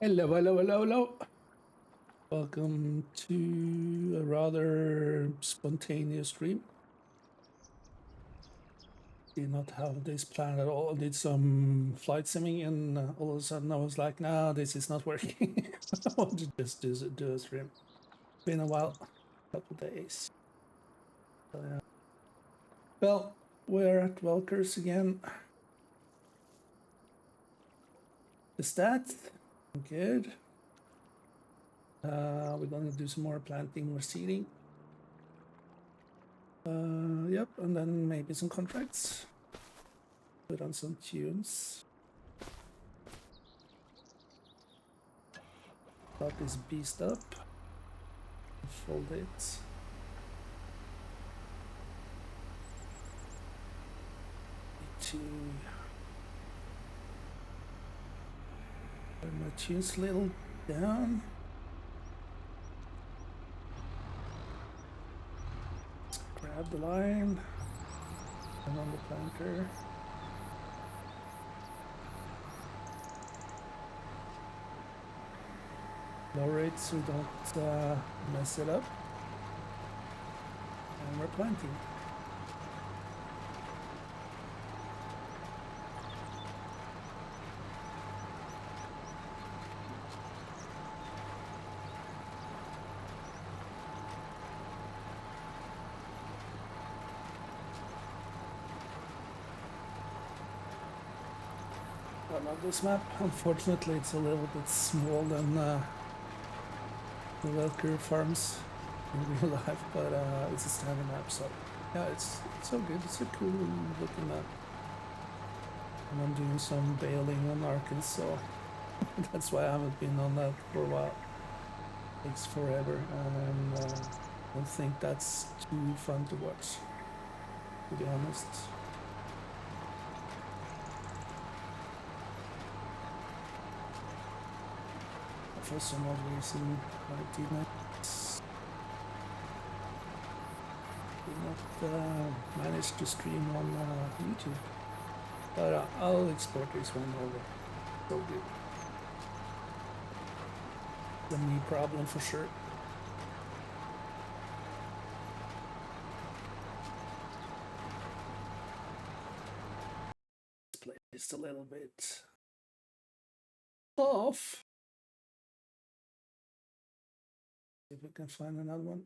Hello, hello, hello, hello. Welcome to a rather spontaneous stream. Did not have this planned at all. Did some flight simming and all of a sudden I was like, no, this is not working. I want to just do a stream. Been a while, couple days. So, yeah. Well, we're at Welkers again. The stats, good. We're gonna do some more planting or seeding. Yep, and then maybe some contracts. Put on some tunes. Start this beast up. Fold it. Need to turn my tunes a little down. Let's grab the line. And on the planter. Lower it so we don't mess it up. And we're planting. I love this map. Unfortunately, it's a little bit small than the Welker Farms in real life, but it's a standard map, so yeah, it's so good. It's a cool looking map. And I'm doing some bailing on Arkansas, so that's why I haven't been on that for a while. Takes forever, and I don't think that's too fun to watch, to be honest. For some odd reason, I did not manage to stream on YouTube, but I'll export this one over. So good. The me problem for sure. Let's play this a little bit off. See if we can find another one.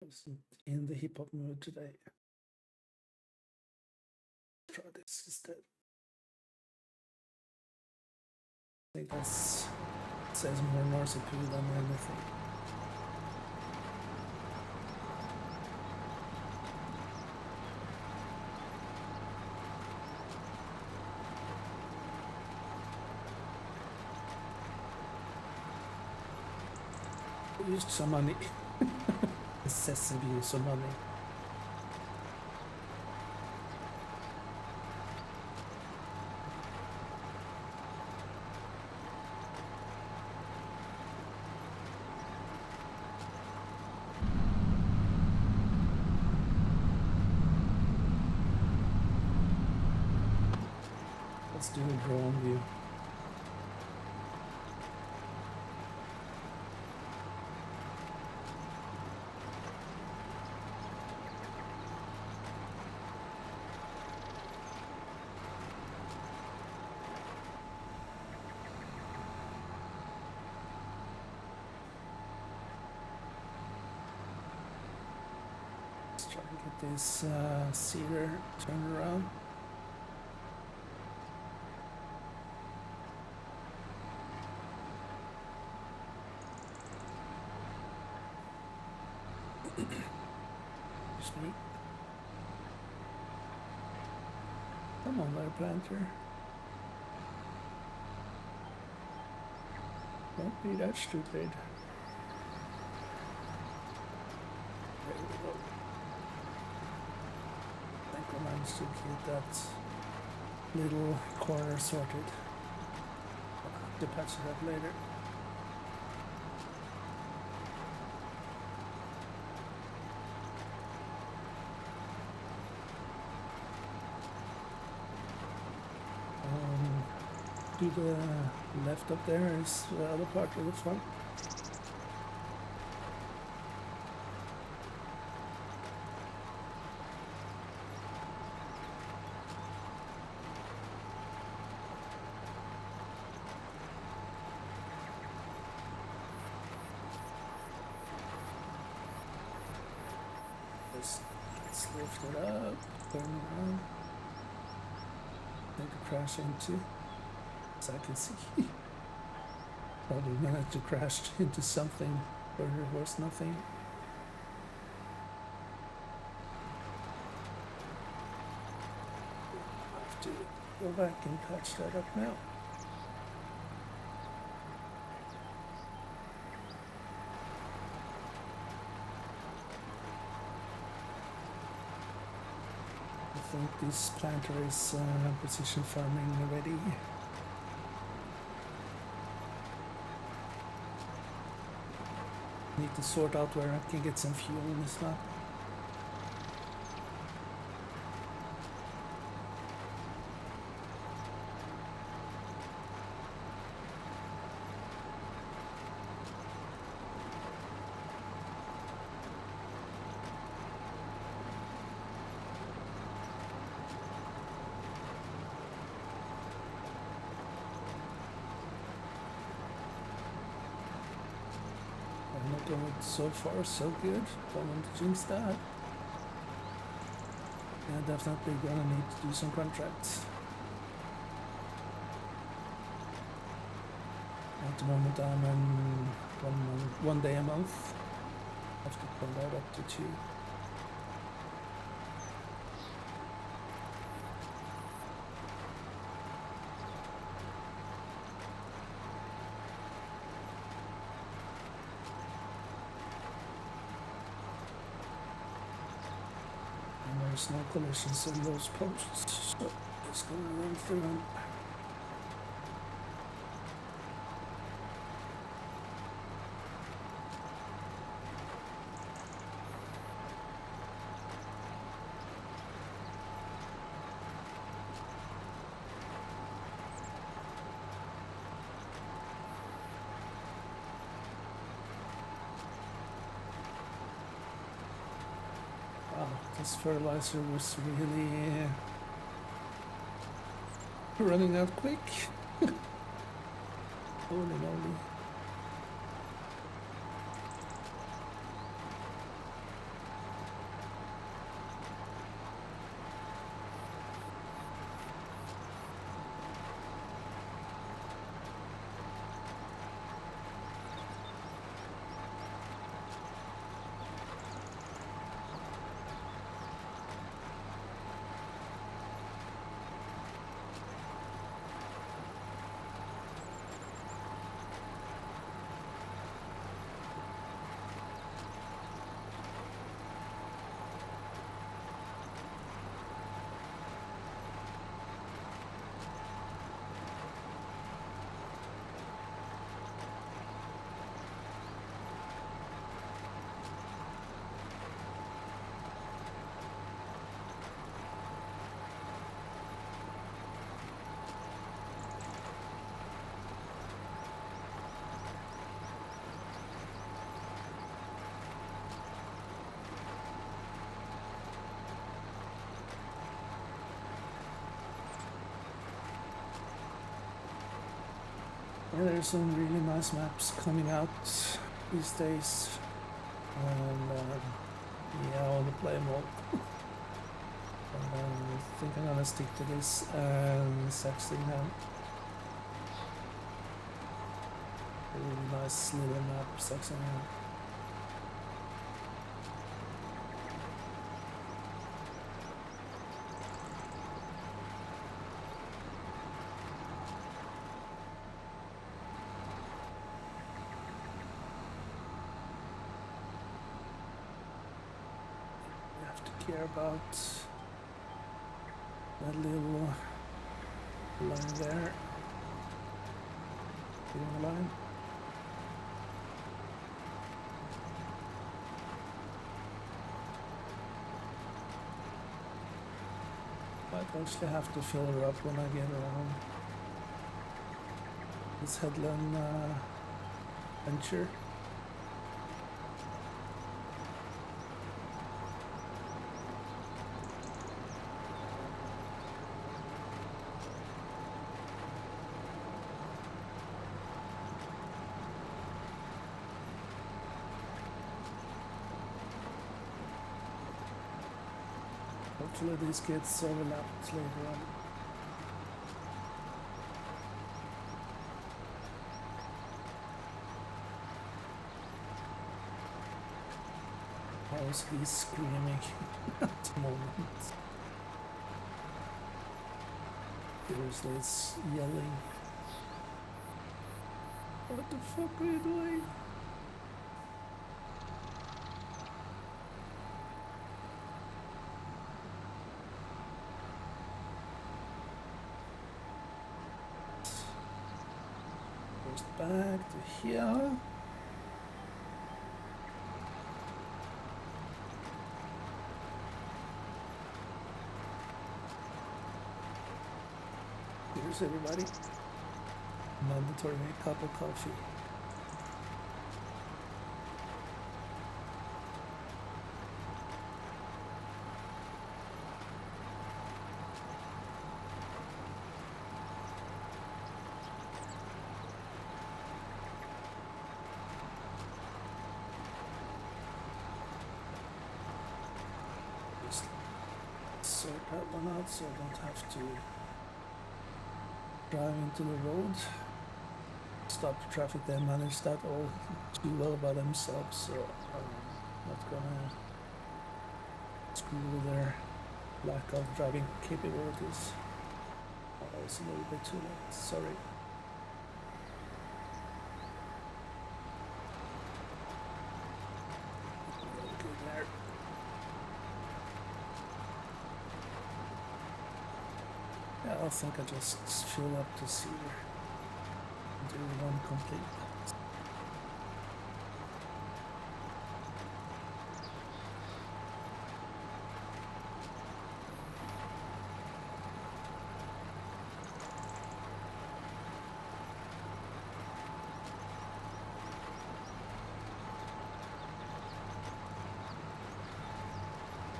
I wasn't in the hip hop mood today. Try this instead. I think that's says more Norse appeal than anything. Used some money. Excessive use of money. Let's do a drone view. Let's try to get this cedar turned around. Excuse me. Come on there, planter. Don't be that stupid. There we go. I think I managed to get that little corner sorted. I'll have to patch it up later. To the left up there is the other part of the farm. Let's lift it up, turn around. Need to crash into, as I can see. Probably managed to crash into something where there was nothing. I have to go back and patch that up now. I think this planter is precision farming already. Need to sort out where I can get some fuel in this lap. I'm not going so far, so good. Don't want to jinx that. Yeah, definitely gonna need to do some contracts. At the moment I'm on one day a month. Have to pull that up to 2. There's no collisions in those posts, so just gonna run through them. Wow, this fertilizer was really running out quick. Holy moly. Yeah, there's some really nice maps coming out these days, and yeah, I want to play them all. I think I'm gonna stick to this Saxingham. Really nice little map, Saxingham. Care about that little line there. Getting the line. Might actually have to fill her up when I get around this headland venture. Hopefully these gets overlapped later on. How's he screaming at the moment? Seriously, it's yelling. What the fuck are you doing? Back to here. Here's everybody. Mandatory cup of coffee. Sort that one out so I don't have to drive into the road. Stop the traffic. They manage that all too well by themselves, so I'm not gonna screw with their lack of driving capabilities. Oh, it's a little bit too late, sorry. Yeah, I think I just fill up the cedar and do one complete.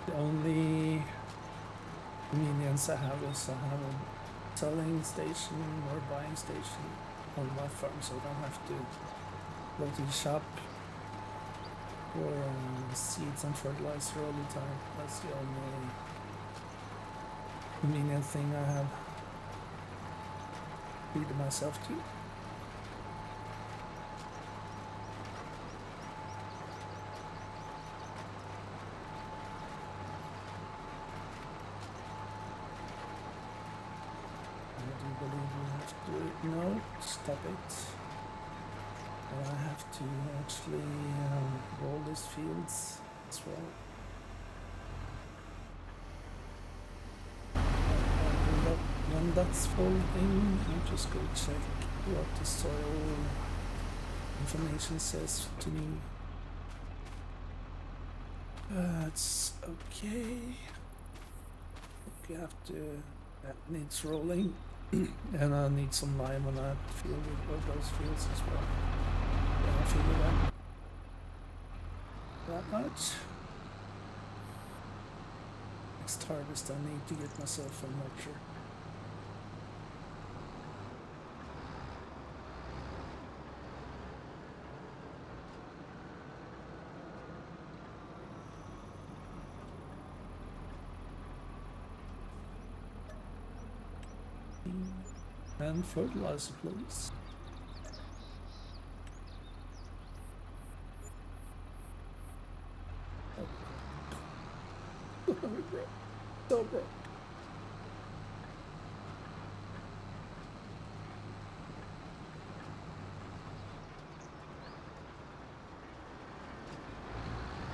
The only convenience I have is I have a selling station or buying station on my farm, so I don't have to go to the shop for seeds and fertilizer all the time. That's the only convenient thing I have treated myself to. No, stop it. And I have to actually roll these fields as well. When that's folding, I'm just going to check what the soil information says to me. It's okay. You have to, that needs rolling. And I need some lime on that field, with those fields as well. Yeah, I figured that much. Next harvest I need to get myself a mulcher. And fertilizer, please. Oh. Bro. So broke.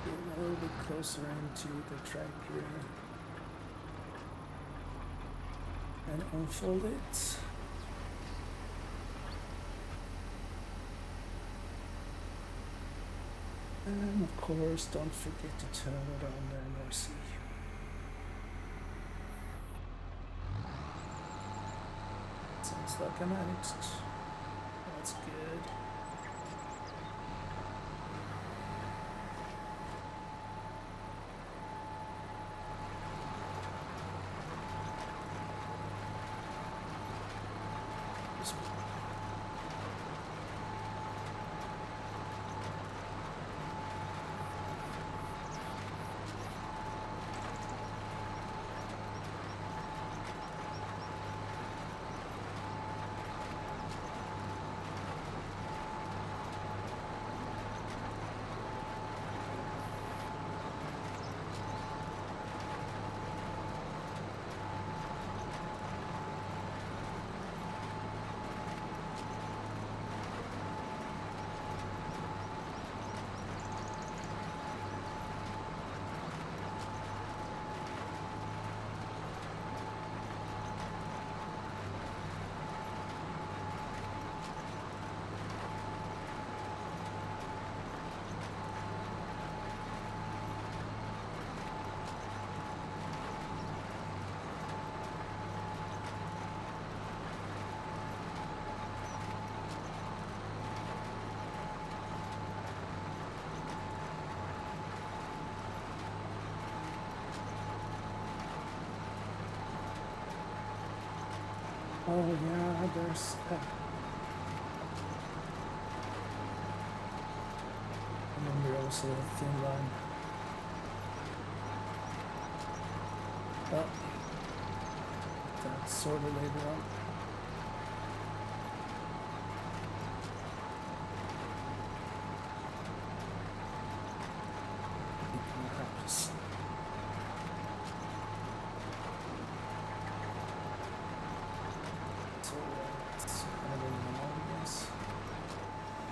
Get a little bit closer into the tractor and unfold it. And of course, don't forget to turn it on there, Mercy. Seems like I managed. That's good. Oh yeah, there's remember also a thin line. Oh, that's sort of later on. Perhaps. So it's kind of a normal, I guess.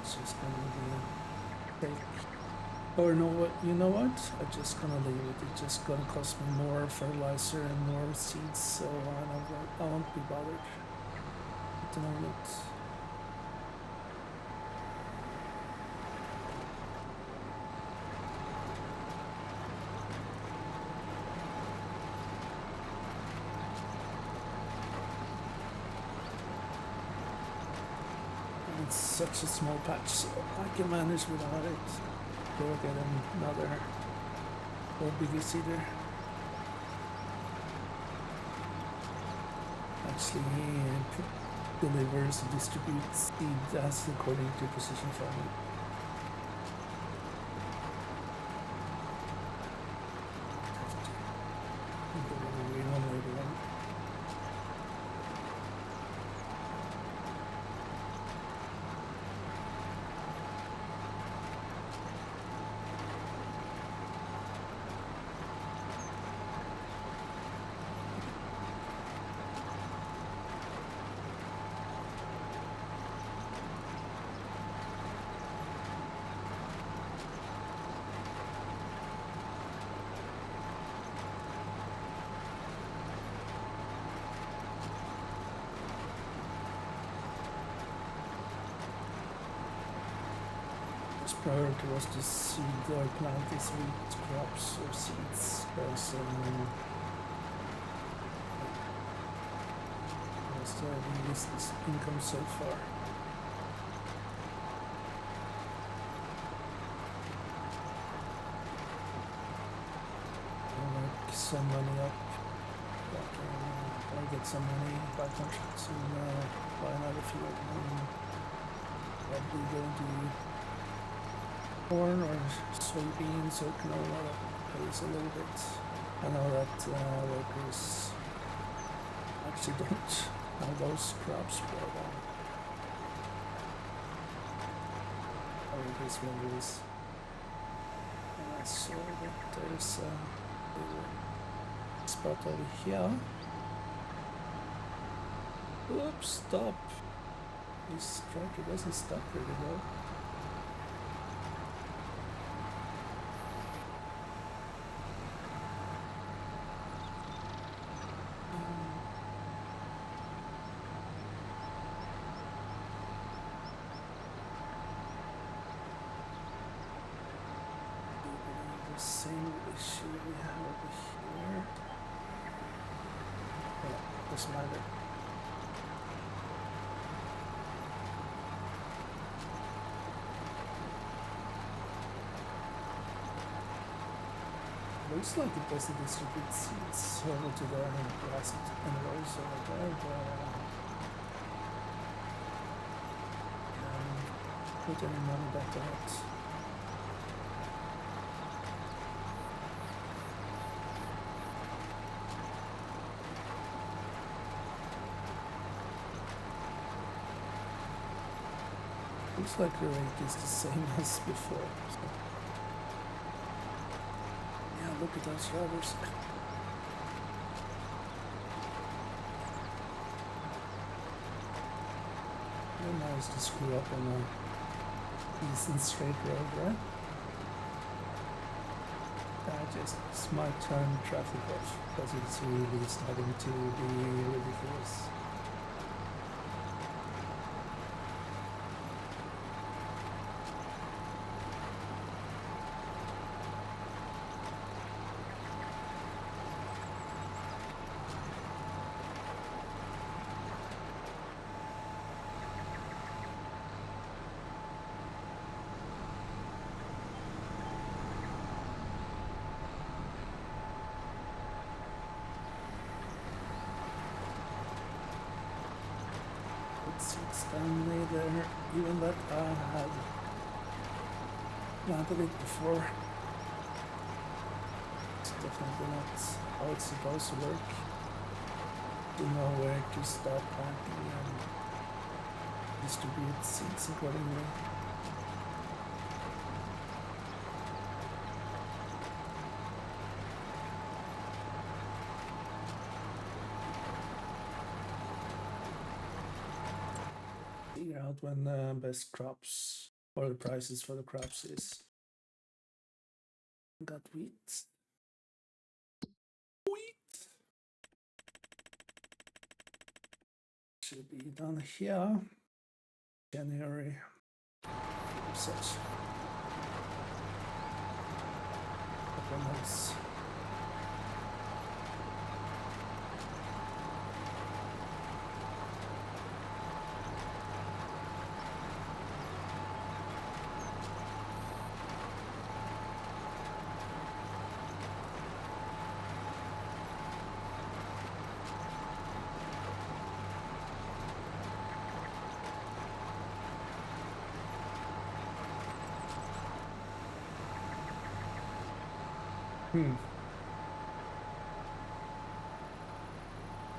It's just gonna be fake. Or no, what? You know what? I'm just gonna leave it. It's just gonna cost me more fertilizer and more seeds, so I won't be bothered at the moment. It's such a small patch, so I can manage without it. Go get another old biggie seeder. Actually, he delivers and distributes seed as according to precision farming. Priority was to seed or plant these wheat crops or seeds because that's the least income so far. I'll make some money up, I'll get some money, buy contracts and buy another field and probably going to corn or soybeans or canola that pays a little bit. I know that workers actually don't have those crops, but I guess one is. And I saw that there's a little spot over here. Oops, stop. This tractor doesn't stop really well. Same issue we have over here. Yeah, doesn't matter. looks like it doesn't distribute seeds over to the last and rows over there, but put any money back on it. Looks like the rate is the same as before. So. Yeah, look at those rubbers. Very nice to screw up on a decent straight road, right? I just might turn traffic off because it's really starting to be ridiculous. It's down there, even that I had planted it before. It's definitely not how it's supposed to work. You know where to start planting and distribute seeds accordingly. Figure out when the best crops or the prices for the crops is. Got wheat. Should be done here. January. Such. Couple of months.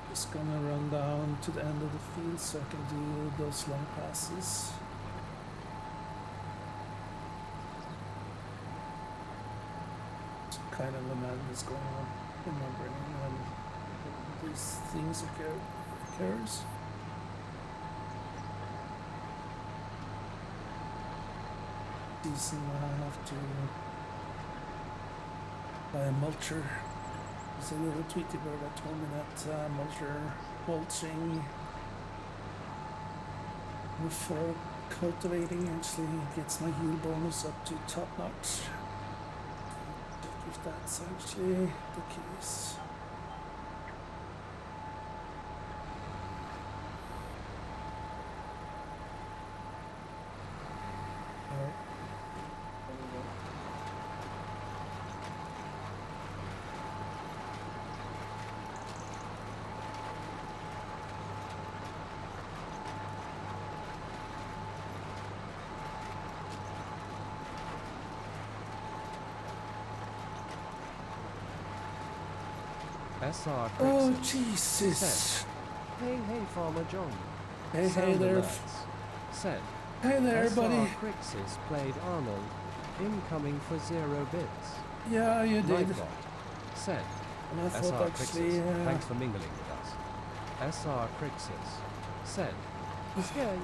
Just gonna run down to the end of the field so I can do those long passes. It's kind of a madness going on in my brain when these things occurs. Season I have to buy a mulcher. There's a little Tweety bird that told me that mulching before cultivating actually gets my yield bonus up to top notch. Check if that's actually the case. SR Oh Jesus! Said, hey Farmer John. Hey there. Said, Hey there, buddy. Crixus played Arnold. Incoming for 0 bits. Yeah, you did. Nightbot said, And I SR thought actually, Crixus, thanks for mingling with us. SR Crixus said,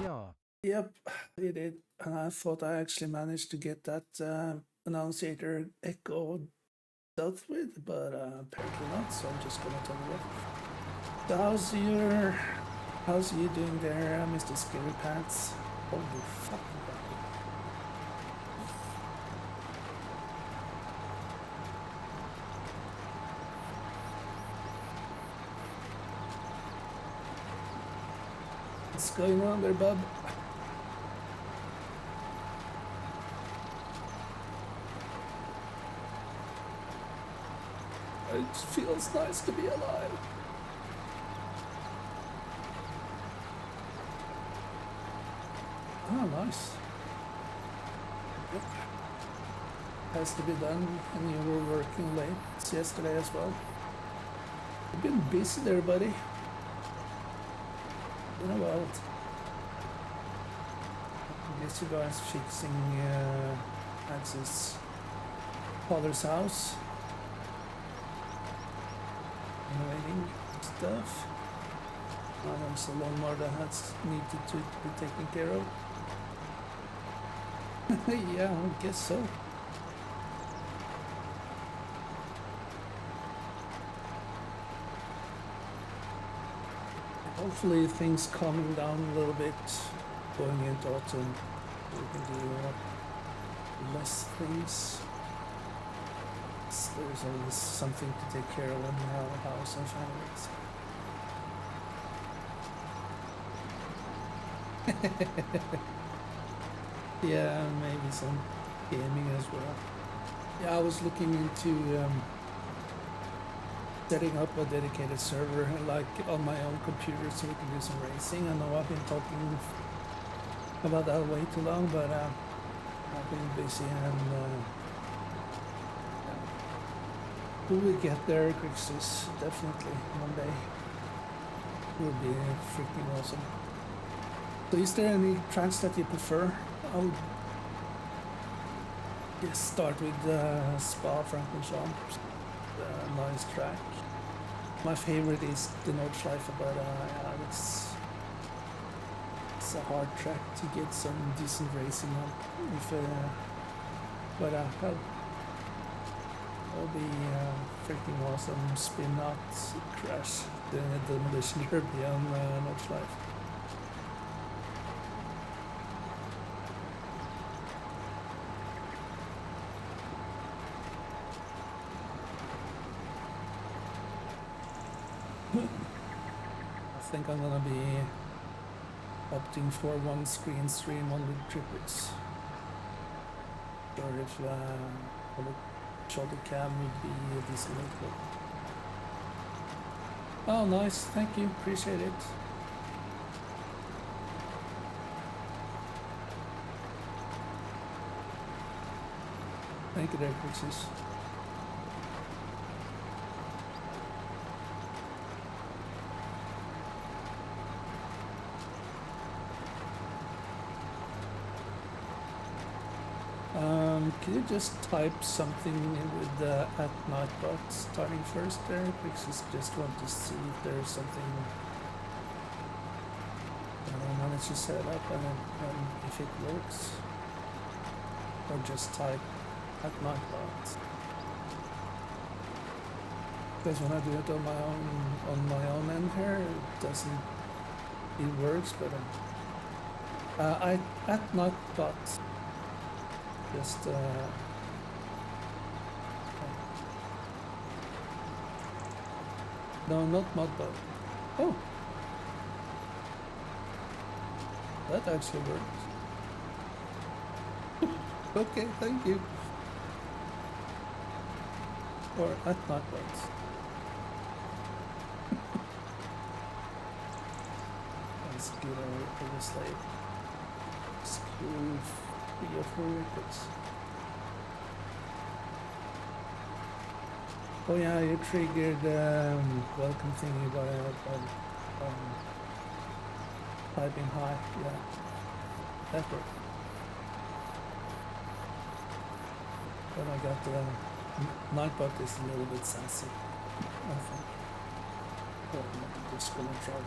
yeah. Yep, you did. And I thought I actually managed to get that annunciator echo dealt with, but apparently not, so I'm just gonna turn it off. So how's you doing there, Mr. Scary Pants? Holy fuck. What's going on there, bub? It feels nice to be alive. Oh, nice. Yep. Has to be done, and you were working late yesterday as well. You've been busy there, buddy. Been a while. I guess you guys fixing Axe's father's house. Renovating stuff. There's a lawnmower that has needed to be taken care of. Yeah, I guess so. Hopefully things calming down a little bit going into autumn. We can do less things. There's always something to take care of in our house and families. Yeah, maybe some gaming as well. Yeah, I was looking into setting up a dedicated server like on my own computer so we can do some racing. I know I've been talking about that way too long, but I've been busy and we will get there, Crixus, definitely one day. Will be freaking awesome. So is there any tracks that you prefer? I would just start with Spa Francorchamps, nice track. My favorite is the Nordschleife, but it's a hard track to get some decent racing on. But that'll be freaking awesome. Spin out, crash the demolition derby on Nordschleife. I think I'm gonna be opting for one screen stream on the triplets. Or if the shoulder cam would be a decent input. Oh, nice, thank you, appreciate it. Thank you there, Crixus. Can you just type something with the @nightbot starting first there? Because just want to see if there's something I manage to set up and if it works. Or just type @nightbot. Because when I do it on my own end here, it works, but @nightbot. Just no, not modbot. Oh, that actually works. Okay, thank you. Or @modbot. Let's get over the slave. Screw 3 or 4 records. Oh yeah, you triggered welcome thingy by typing hi. Yeah, that worked. But I got Nightbot is a little bit sassy, I think. But I'm just gonna try it.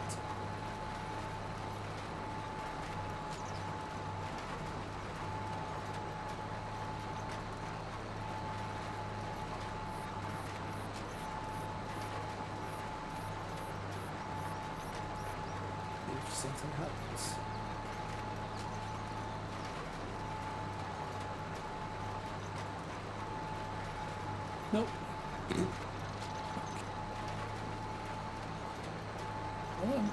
If something happens. Nope. Oh.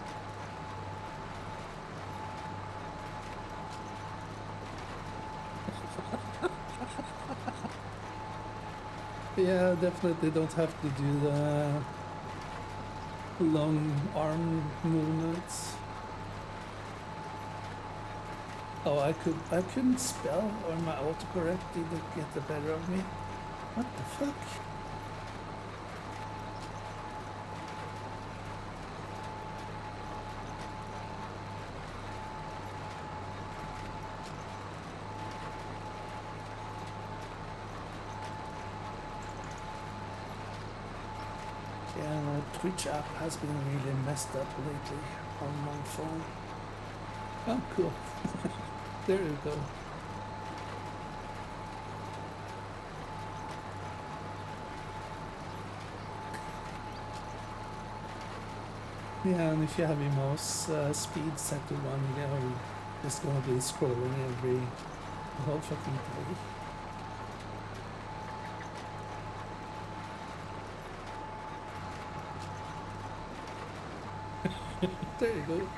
Yeah, definitely don't have to do the long arm movements. Oh, I couldn't spell, or my autocorrect didn't get the better of me. What the fuck? Yeah, my Twitch app has been really messed up lately on my phone. Oh, cool. There you go. Yeah, and if you have your mouse speed set to 1, you know, it's gonna be scrolling the whole fucking day. There you go.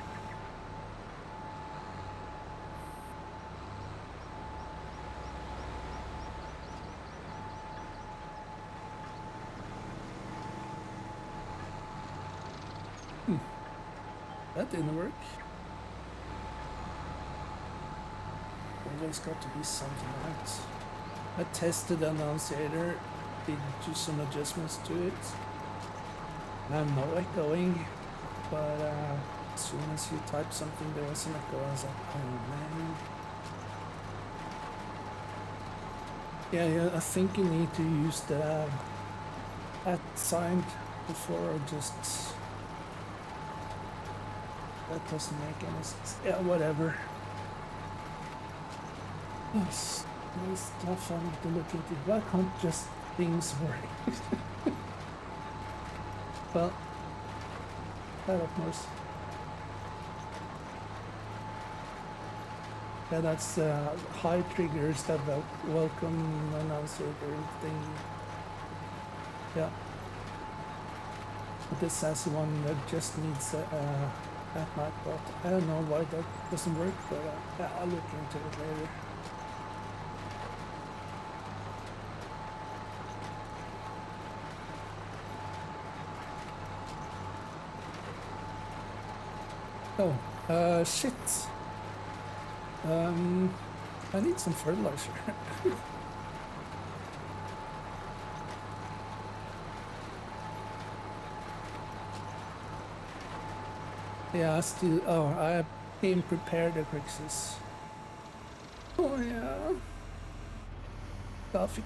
That didn't work. Always got to be something right. I tested the annunciator, did do some adjustments to it. And I have no echoing, but as soon as you type something, there was an echo. I was like, oh man. Yeah, I think you need to use the at sign before, just that doesn't make any sense. Yeah, whatever. Yes, nice stuff I need to look into. Why can't just things work? Well, that of course. Yeah, that's high triggers, that welcome announcer thing. Yeah. But this has one that just needs at night, but I don't know why that doesn't work, but yeah, I'll look into it later. Oh, shit. I need some fertilizer. Yeah, I came prepared the Crixus. Oh yeah. Coffee.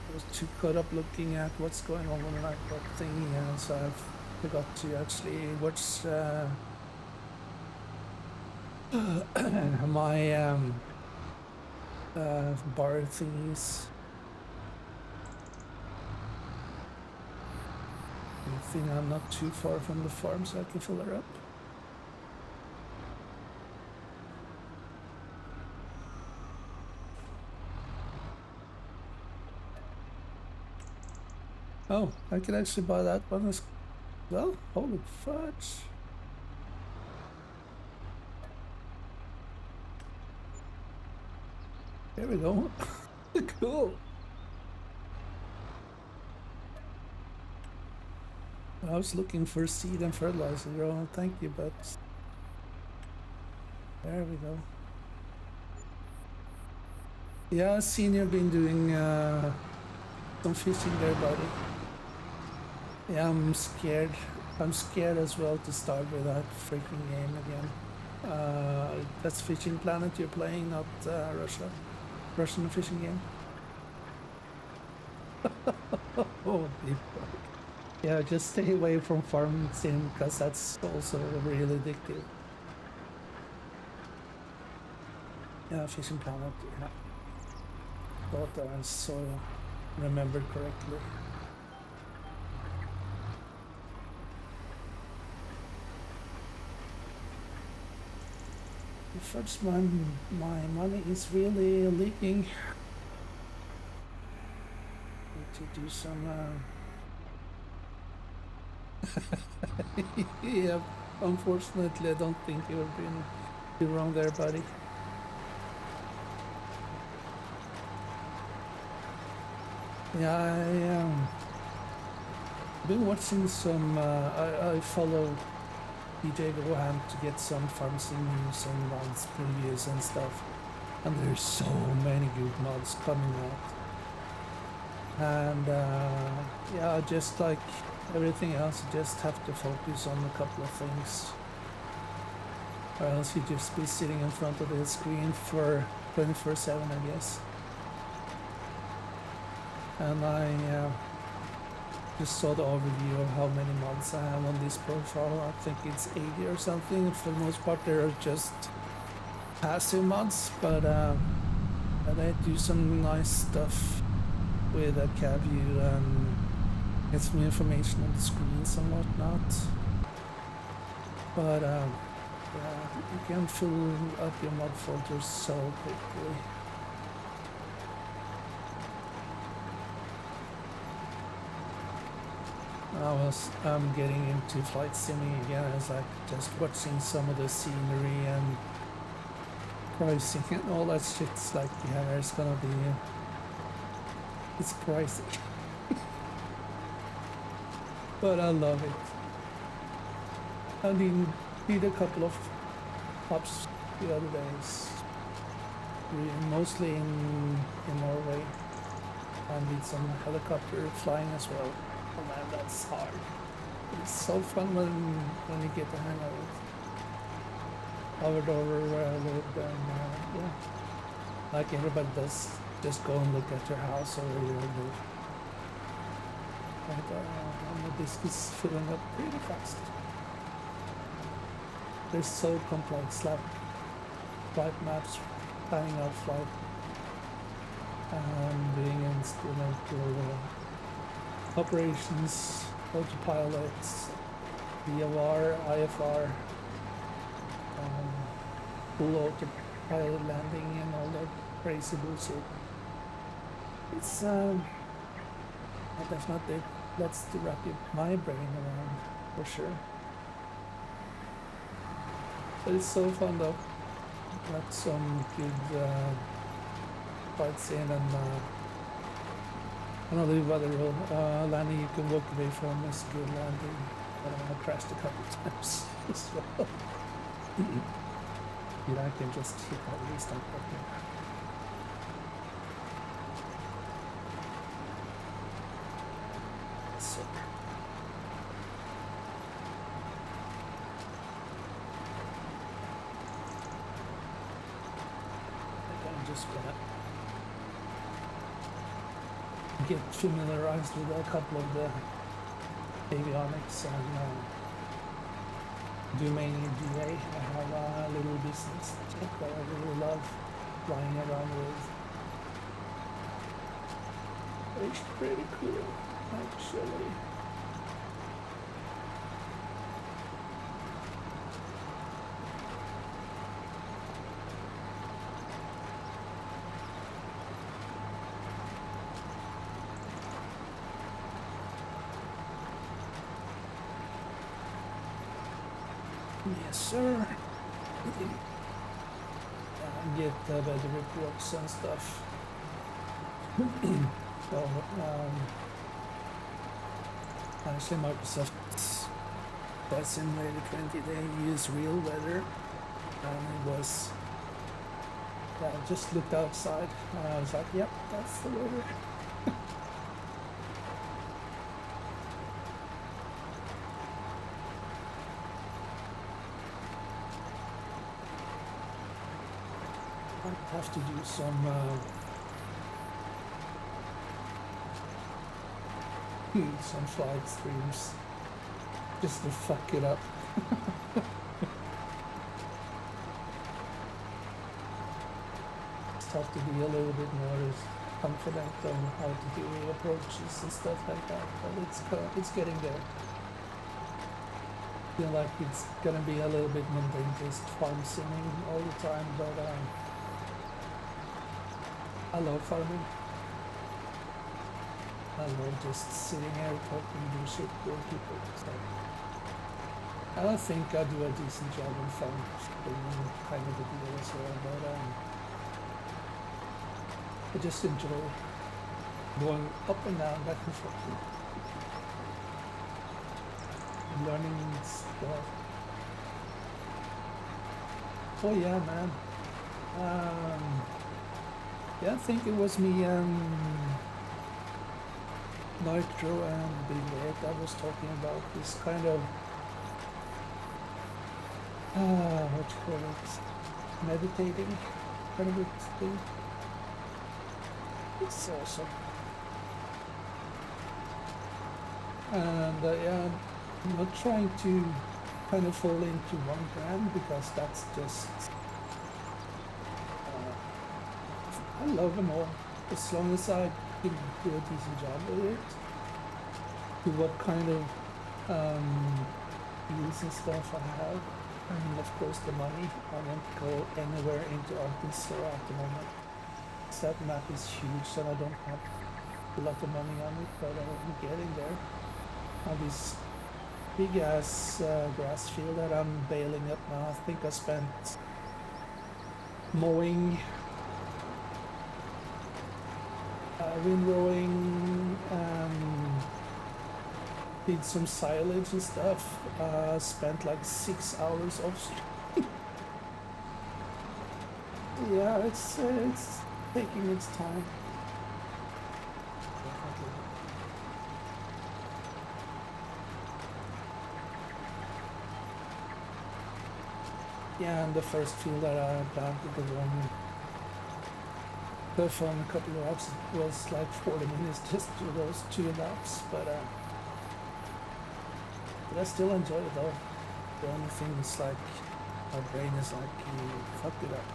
I was too caught up looking at what's going on with that thing, so I've forgot to actually watch my bar thingies. I think I'm not too far from the farm, so I can fill her up. Oh, I can actually buy that one as well. Holy fudge. There we go. Cool. I was looking for seed and fertilizer. Oh, thank you, but there we go. Yeah, I've seen you've been doing some fishing there, buddy. Yeah, I'm scared. I'm scared as well to start with that freaking game again. That's Fishing Planet you're playing, not Russian fishing game. Holy fuck. Yeah, just stay away from farm sim, because that's also really addictive. Yeah, Fishing Planet, yeah. Thought I saw remembered correctly. First, my money is really leaking. Need to do some. Yeah, unfortunately, I don't think you've been too wrong there, buddy. Yeah, been watching some. I follow DJ Goham to get some pharmacy news and mods previews and stuff. And there's so many good mods coming out. And yeah, just like everything else, you just have to focus on a couple of things. Or else you just be sitting in front of the screen for 24/7, I guess. And I just saw the overview of how many mods I have on this profile. I think it's 80 or something. For the most part, they're just passive mods, but they do some nice stuff with a cab view and get some information on the screens and whatnot. But yeah, you can fill up your mod folder so quickly. I'm getting into flight simming again. I was like just watching some of the scenery and pricing and all that shit. It's like, yeah, there's gonna be it's pricey. But I love it. I did a couple of hops the other days, mostly in Norway. I did some helicopter flying as well. Oh man, that's hard. It's so fun when you get the hang of it. Hovered over where I lived and yeah, like everybody does, just go and look at your house or where you live. And the disk is filling up pretty fast. They're so complex, like flight maps, planning out flight, doing instrumental operations, autopilots, VFR, IFR, full autopilot landing and all that crazy bullshit. It's definitely lets to wrap my brain around for sure. But it's so fun though. Got some good parts in and another weather road landing you can walk away from is a good landing. I crashed a couple times as well. Yeah, I can just hit that restart button. So I'm just gonna get familiarized with a couple of the avionics and do mainly GA. I have a little business jet that I really love flying around with. It's pretty cool, actually. Yes, sir. Get the weather reports and stuff. So, actually, Microsoft's Flight Simulator 20, they use real weather, and it was. Yeah, I just looked outside, and I was like, "Yep, that's the weather." I have to do some flight streams just to fuck it up. Just have to be a little bit more confident on how to do approaches and stuff like that, but it's getting there. I feel like it's gonna be a little bit mundane, just farm simming all the time, but I love farming. I love just sitting here talking bullshit with people. So I think I do a decent job in farm being kind of a deal as well, but I just enjoy going up and down, back and forth, learning stuff. Oh yeah, man. Yeah, I think it was me and Nitro and Big Red that was talking about this kind of what you call it, meditating kind of a thing. It's awesome. And yeah, I'm not trying to kind of fall into one brand because that's just I love them all as long as I can do a decent job with it. To what kind of use and stuff I have, and of course the money. I won't go anywhere into Arkansas at the moment. That map is huge and I don't have a lot of money on it, but I'm getting there. On this big ass grass field that I'm bailing up now, I think I spent mowing, windrowing, did some silage and stuff. Spent like 6 hours off. Yeah, it's taking its time. Definitely. Yeah, and the first field that I planted, the one from a couple of laps, it was like 40 minutes just to those 2 laps, but I still enjoy it though. The only thing is like my brain is like, you fucked it up.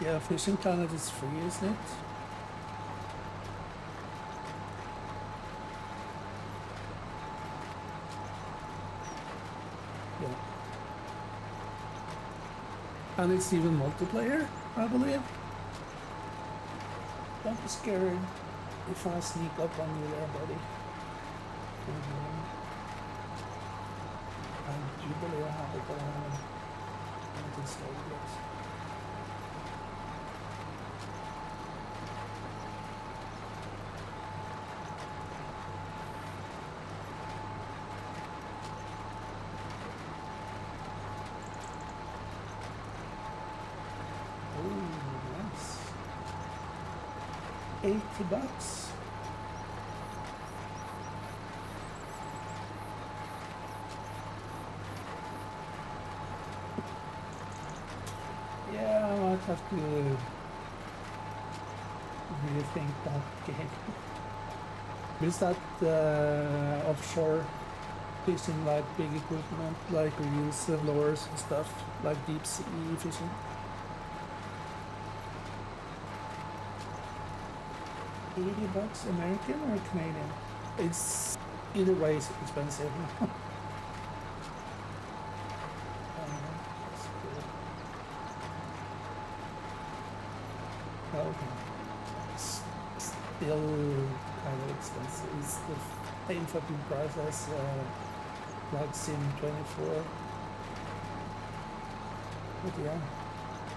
Yeah, Fishing Planet is free, isn't it? Yeah. And it's even multiplayer, I believe. Don't be scared if I sneak up on you there, buddy. I do believe I have it, but I haven't installed it yet. $80. Yeah, I might have to rethink that game. Is that offshore fishing, like big equipment, like reels and lures and stuff, like deep sea fishing? $80 American or Canadian? It's either way it's expensive. That's cool. Okay. It's still kind of expensive. It's the same fucking price as like Sim 24. But yeah,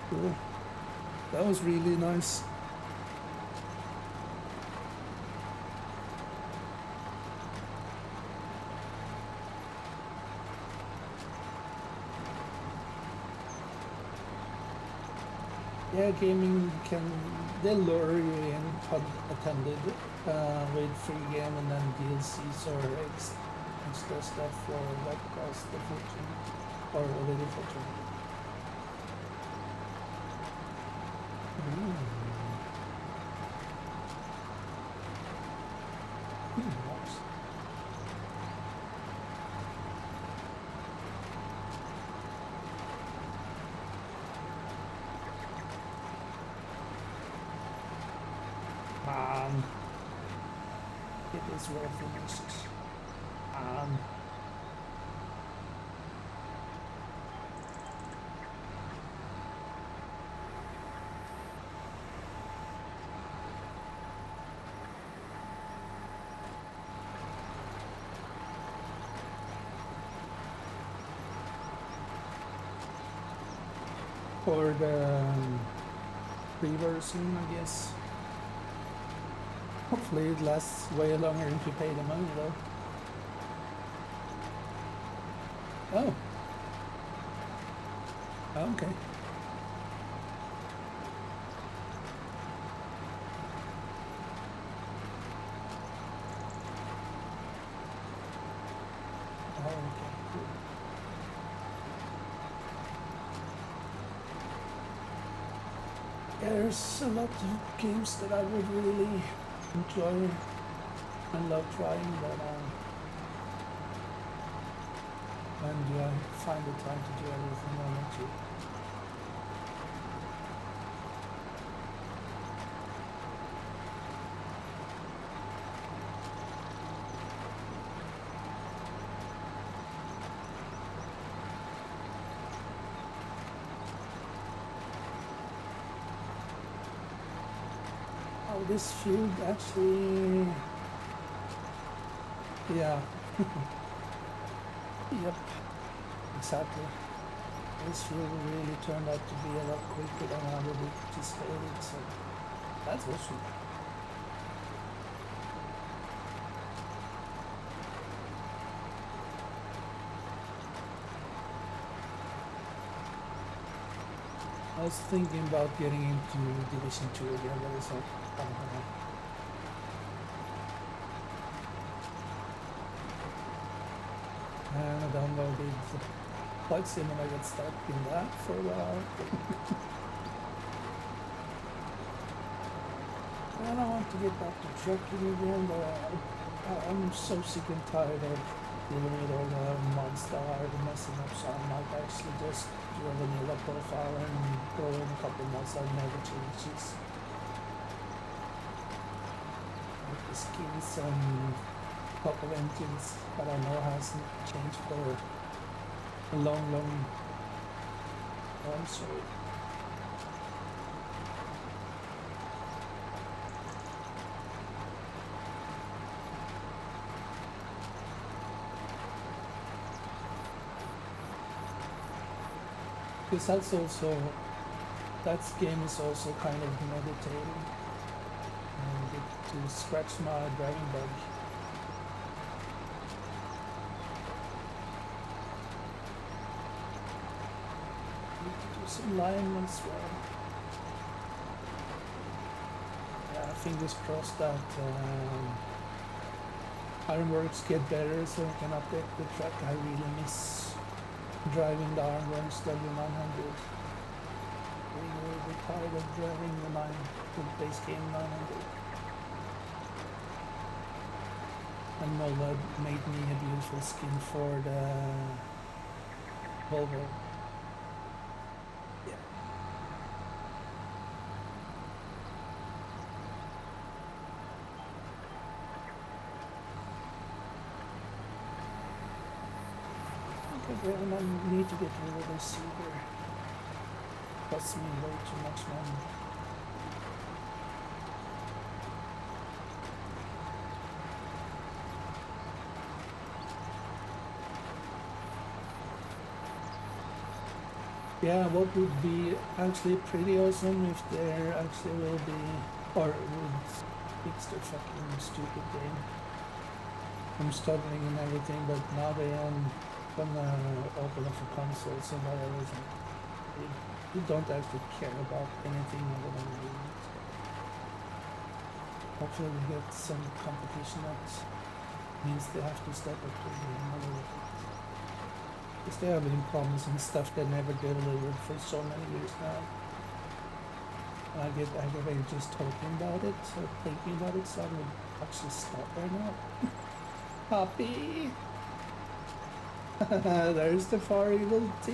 cool. That was really nice. Yeah, gaming they'll lure you in unattended with free game and then DLCs or extra stuff for that cost a fortune or a little fortune. Nice. It is well finished. for the pre-version, I guess. Hopefully it lasts way longer if you pay the money though. Oh. Okay. Oh, okay, cool. Yeah, there's a lot of games that I would really enjoy and love trying, but when do I find the time to do everything I want to? Oh, this field actually, yeah, yep, exactly. This field really turned out to be a lot quicker than I would have anticipated, so that's awesome. I was thinking about getting into Division 2 again, but it's like, I don't know. And I downloaded Flight Sim and I got stuck in that for a while. And I want to get back to trucking again, but I'm so sick and tired of dealing with all the mods that are messing up, so I might actually just do a vanilla profile and throw in a couple of mods that never changes. Like the skins and a couple of engines that I know hasn't changed for a long time, so because that's also, that game is also kind of meditating and get to scratch my driving bug. Need to do some lime as well. Yeah, fingers crossed that ironworks get better so I can update the truck. I really miss driving the ironworks W900. Really tired of driving the base game 900. And Nola made me a beautiful skin for the Volvo. Yeah. Okay, well, I need to get rid of this Seager. Costs me way too much money. Yeah, what would be actually pretty awesome if there actually will be, or would fix the fucking stupid game. I'm stuttering and everything, but now they gonna open up for consoles and everything. You don't actually care about anything other than the game. Hopefully we get some competition that means they have to step up to the game a little bit. Because they have been promising stuff they never delivered for so many years now. I get aggravated just talking about it, or thinking about it, so I would actually stop right now. Happy! There's the Far Evil T!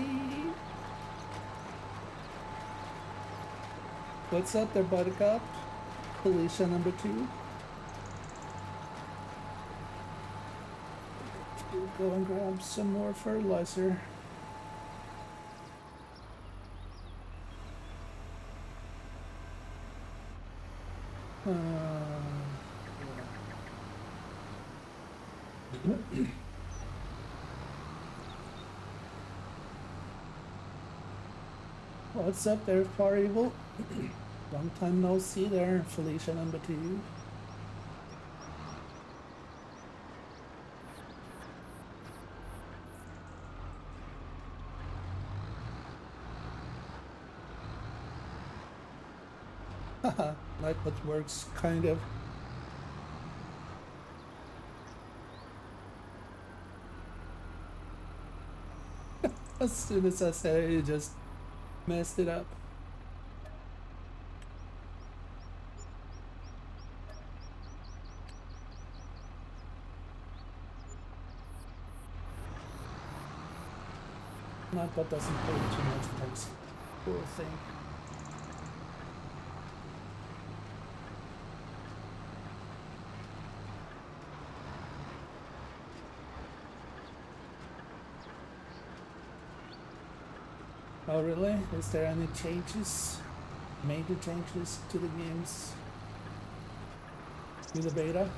What's up there, Buttercup? Felicia number 2. Go and grab some more fertilizer. What's up there, Far Evil? Long time no see there, Felicia number 2. Haha, like what works, kind of. As soon as I said it, you just messed it up. Not that doesn't pay too much attention. Poor thing. Oh really? Is there any changes? Major changes to the games? With the beta?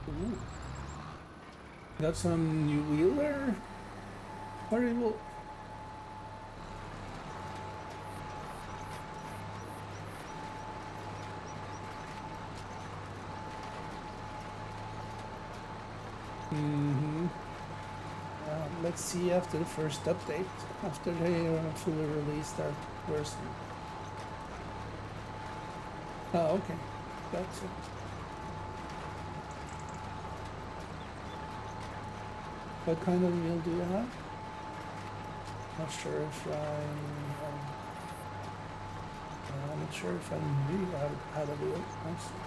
Ooh. Got some new wheel there? Horrible. Let's see after the first update, after they fully release that version. Oh, okay. That's it. What kind of wheel do you have? Not sure if I'm not sure if I knew how to do it. Actually.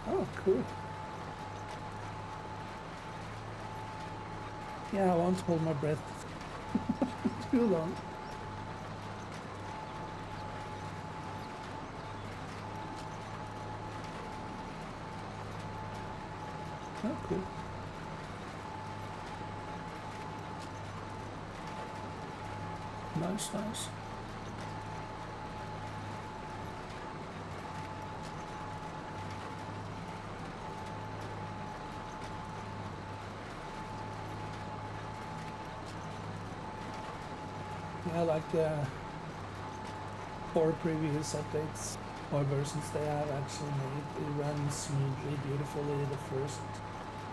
Oh, cool. Yeah, I won't hold my breath too long. Oh, cool. Nice, nice. Yeah, like the 4 previous updates or versions they have actually made. It runs smoothly, beautifully the first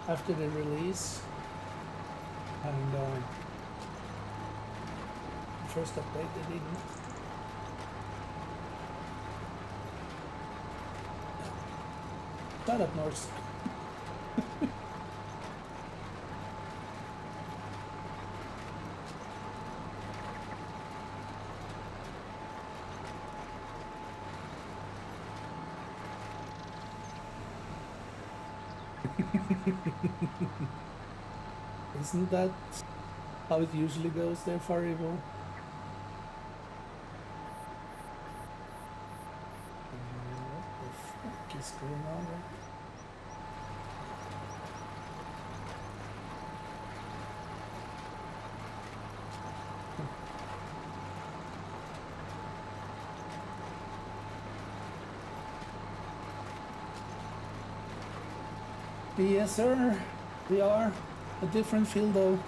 after the release, and the first update they didn't. Shut up, Norse. Isn't that how it usually goes there, Far Evil? What the fuck is going on there? Yes, sir. We are a different field, though.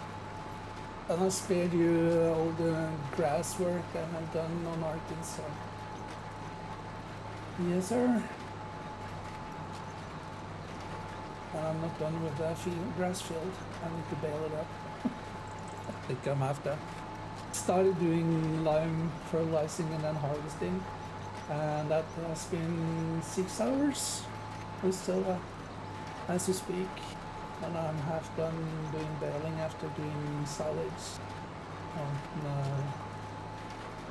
And I spared you all the grass work I have done on Arkansas. Yes, sir. And I'm not done with that grass field. I need to bail it up. I think I'm after. Started doing lime fertilizing and then harvesting, and that has been 6 hours. We're still as we speak, and I'm half done doing baling after doing silage.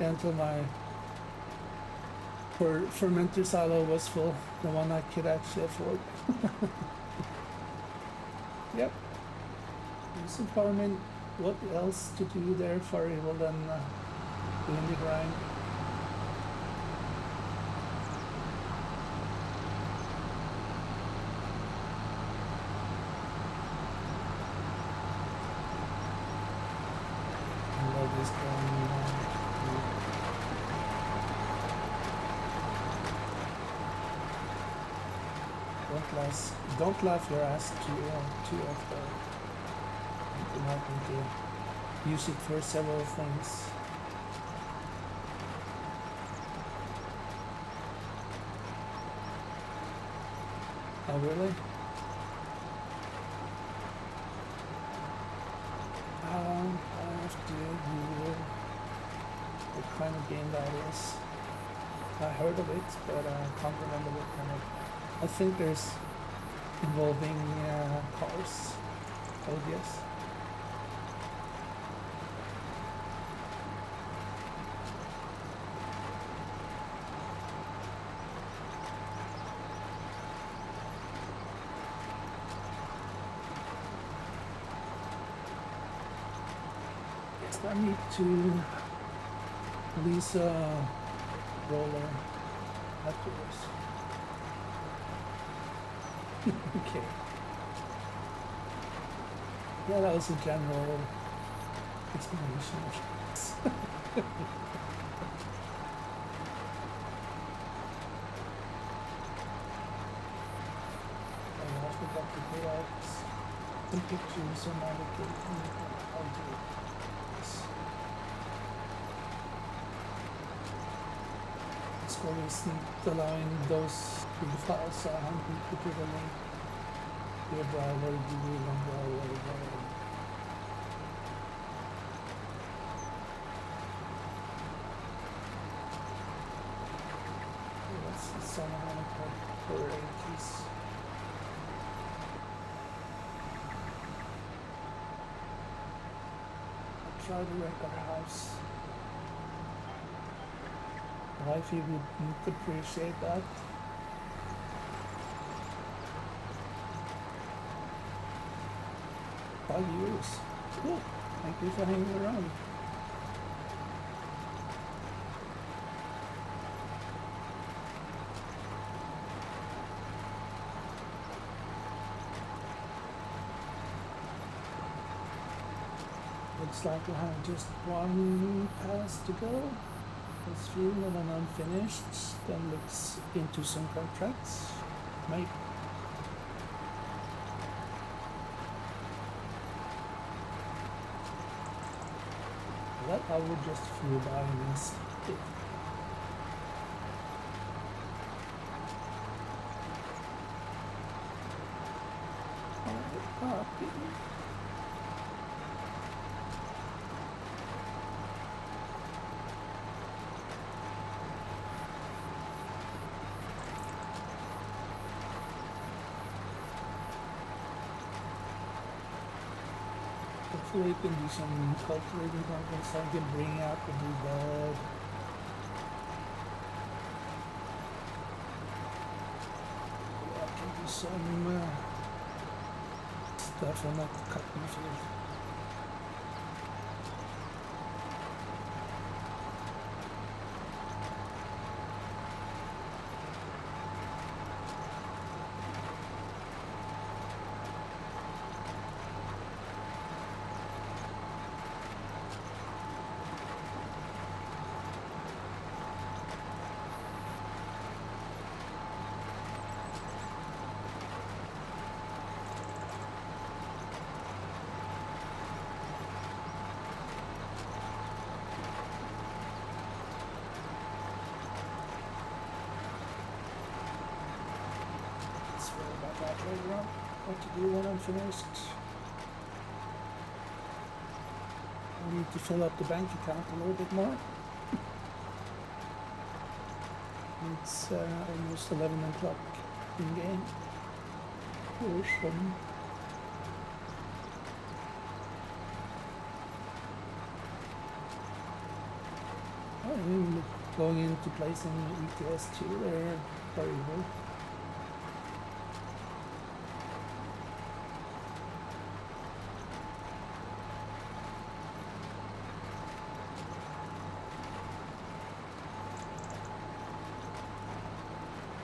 until my fermenter silo was full, the one I could actually afford. Yep. This apartment, what else to do there for evil than doing the grind? I love this going. Don't laugh your ass too off though. You might need to use it for several things. Oh really? I have to Google what kind of game that is. I heard of it, but I can't remember what kind of. I think there's involving cars, I would guess. Yes, I need to lease a roller afterwards. Okay. Yeah, that was a general explanation of things. I also got to put out some pictures on my vacation. I'll do this. Discord isn't allowing those big files, so I haven't put it in your driver, Google or whatever. That's someone for 80s. I tried to wreck our house. Wifey would appreciate that. $5. Cool. Thank you for hanging around. Looks like we have just one pass to go. It's few and then unfinished. Then looks into some contracts. Maybe. That I would just flew by this. Hopefully we can do some cultivating programs so I can bring out the new bud. Yeah, I can do some stuff on that cotton field. Later on, what to do when I'm finished. I need to fill up the bank account a little bit more. It's almost 11 o'clock in game. Or some. I'm going into placing ETS2 there for you.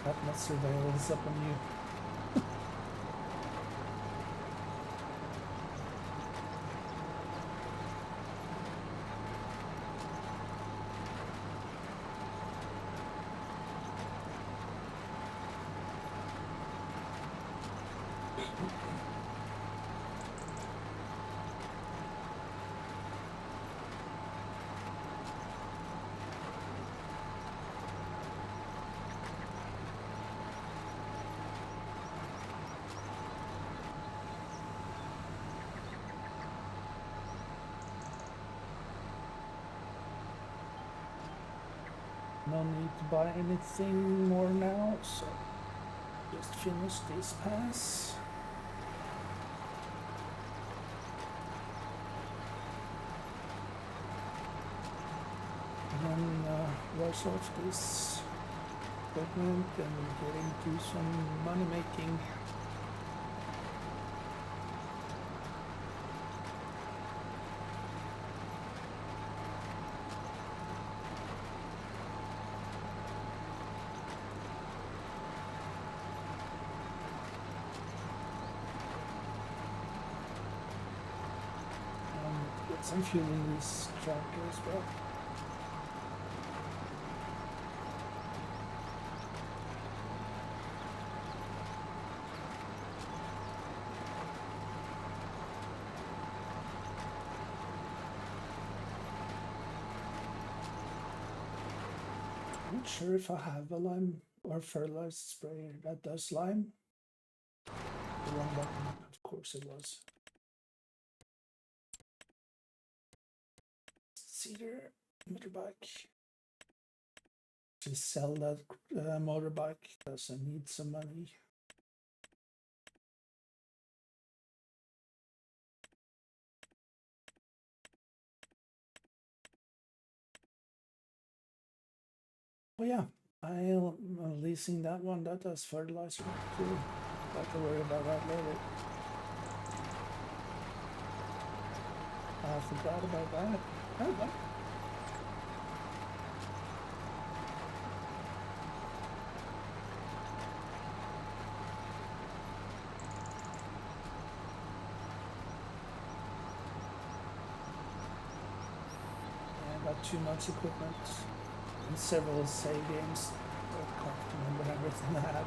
Got my surveillance up on you. No need to buy anything more now, so just finish this pass. And then rush off this equipment and get into some money making. Get some fuel in this tractor as well. I'm not sure if I have a lime or fertilizer sprayer that does lime. The wrong button, of course it was. Cedar motorbike. To sell that motorbike because I need some money. Oh yeah, I'm leasing that one. That does fertilizer too. I have to worry about that later. I forgot about that. Oh, well. Yeah, I got too much equipment and several save games. I can't remember everything I had.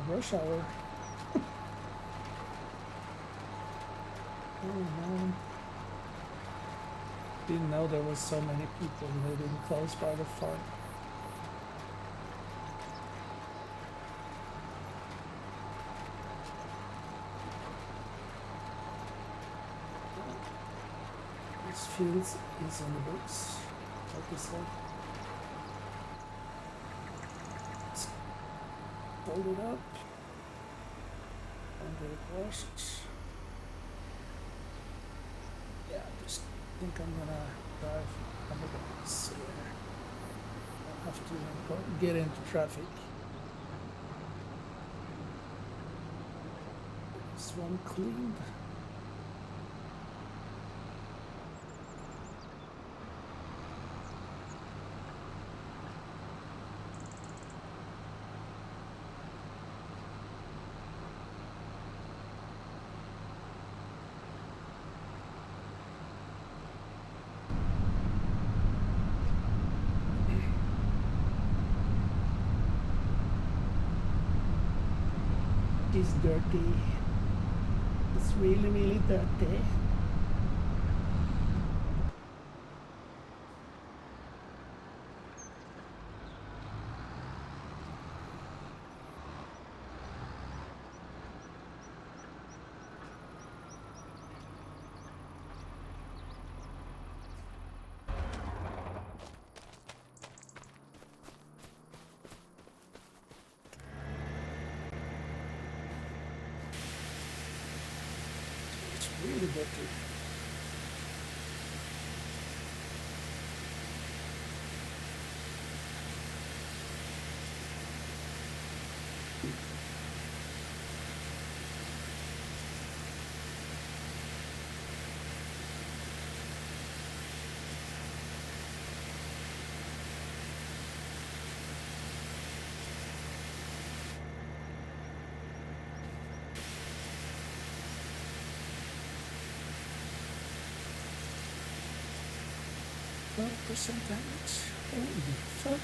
Rush hour. Oh man. Didn't know there was so many people living close by the farm. This field is in the books, like I said. Let's fold it up and get it washed. Yeah, I just think I'm gonna drive under this here. I have to get into traffic. This one cleaned. is dirty. It's really, really dirty. It's really dirty. % damage. Holy fuck.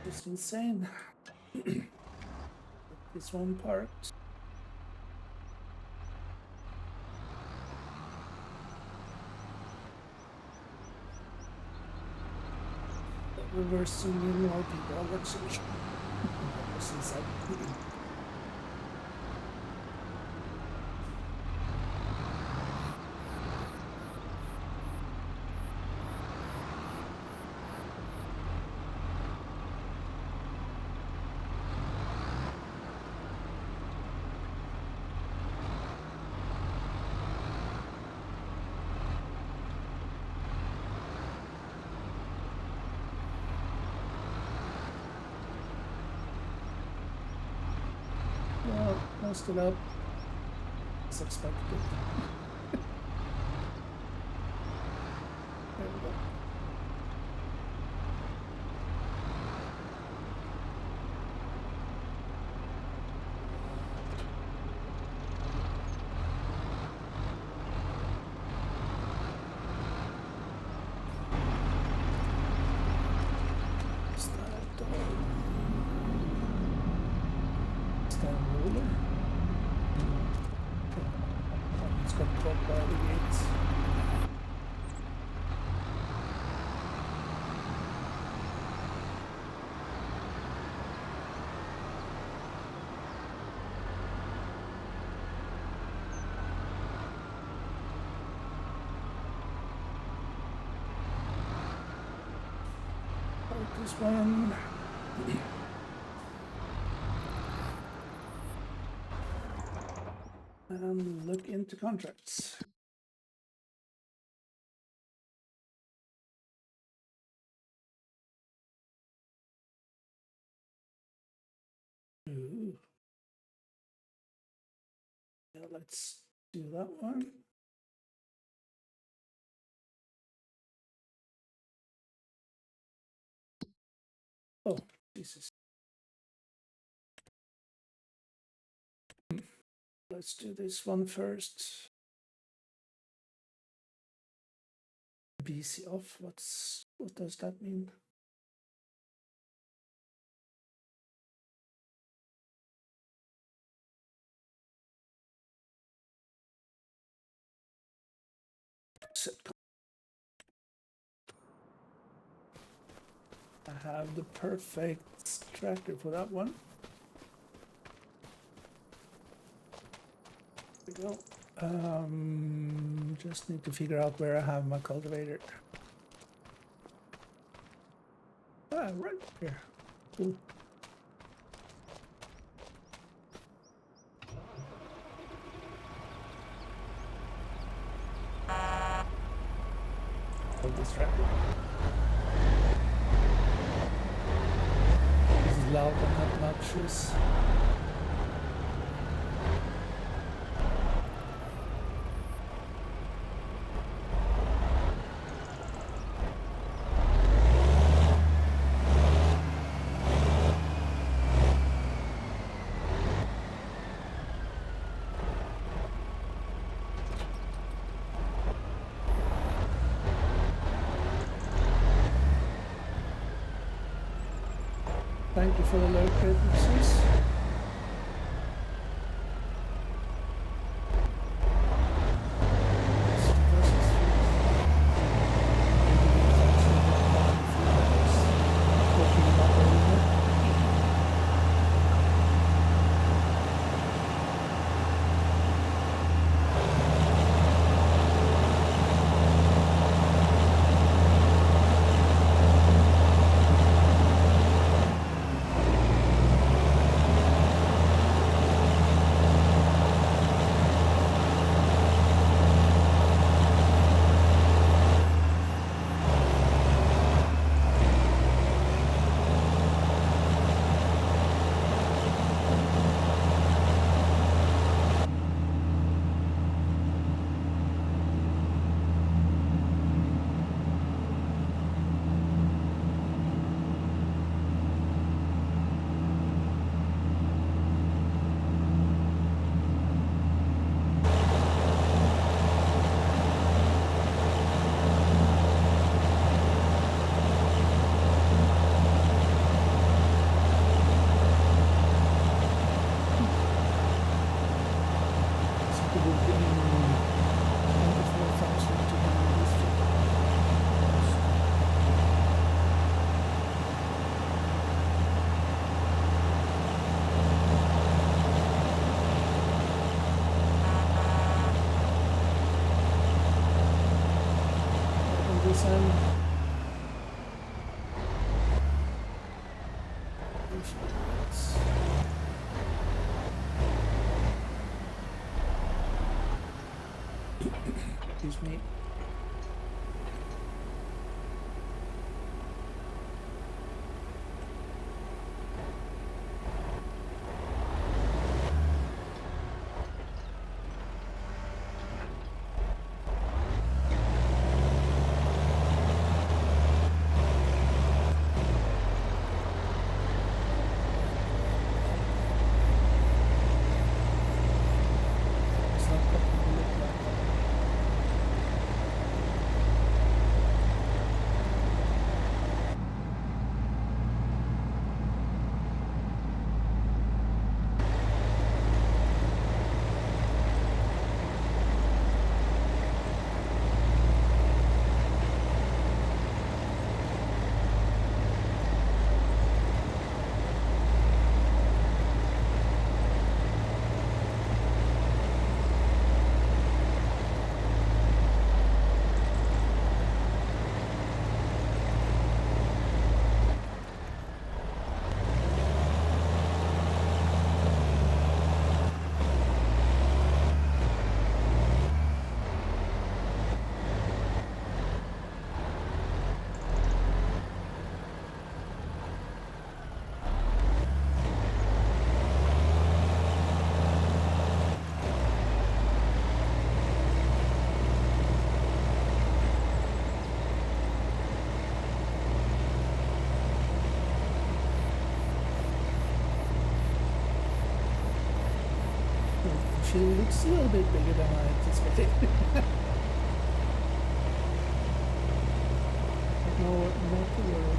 Just insane. This one part. Reversing more people are watching. That was inside. Well, most it up as expected. There we go. Stand ruler. It's got caught by the gates. This one. And look into contracts. Ooh. Yeah, let's do that one. Oh, Jesus. Let's do this one first. BC off. What does that mean? I have the perfect tracker for that one. There we go. Just need to figure out where I have my cultivator. Ah, right here. Cool. Hold this tracker. This is loud and obnoxious. Thank you for the low purchases. Excuse me. It's not what it look like. She looks a little bit bigger than I anticipated. But no, not to worry.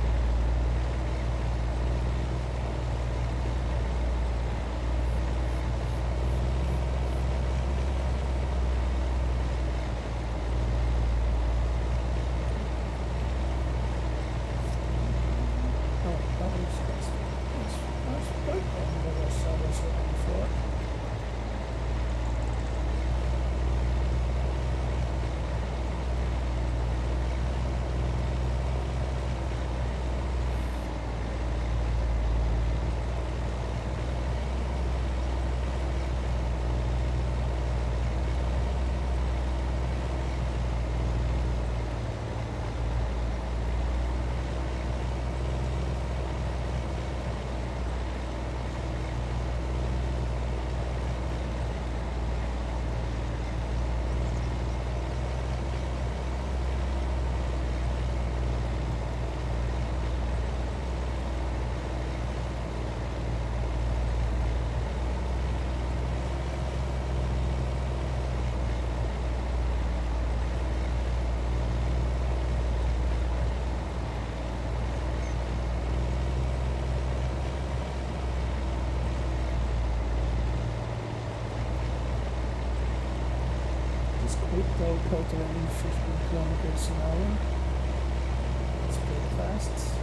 Oh, that was good on the west side I was looking for. just quit though, cultivating 15 kilometers an hour. It's pretty fast.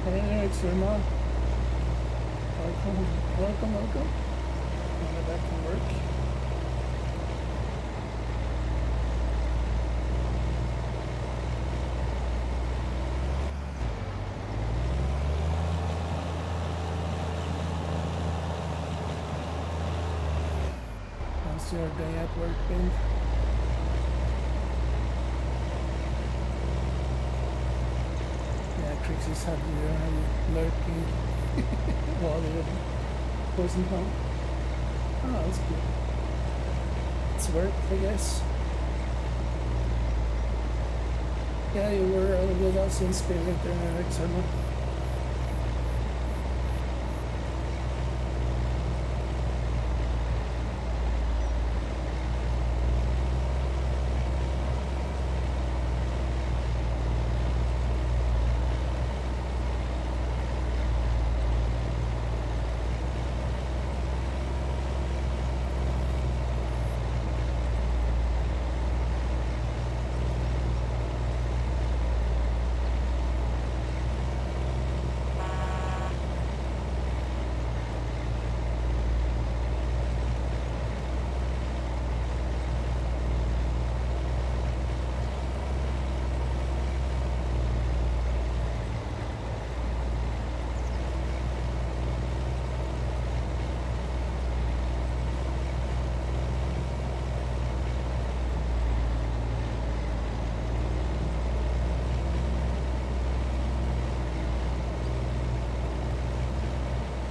Hey, it's Irma. Welcome. Coming back from work. How's your day at work been? Yeah, Trixie's had you lurking while you wasn't home. Oh, that's good. It's work, I guess. Yeah, you were with us in spirit there, Exerma.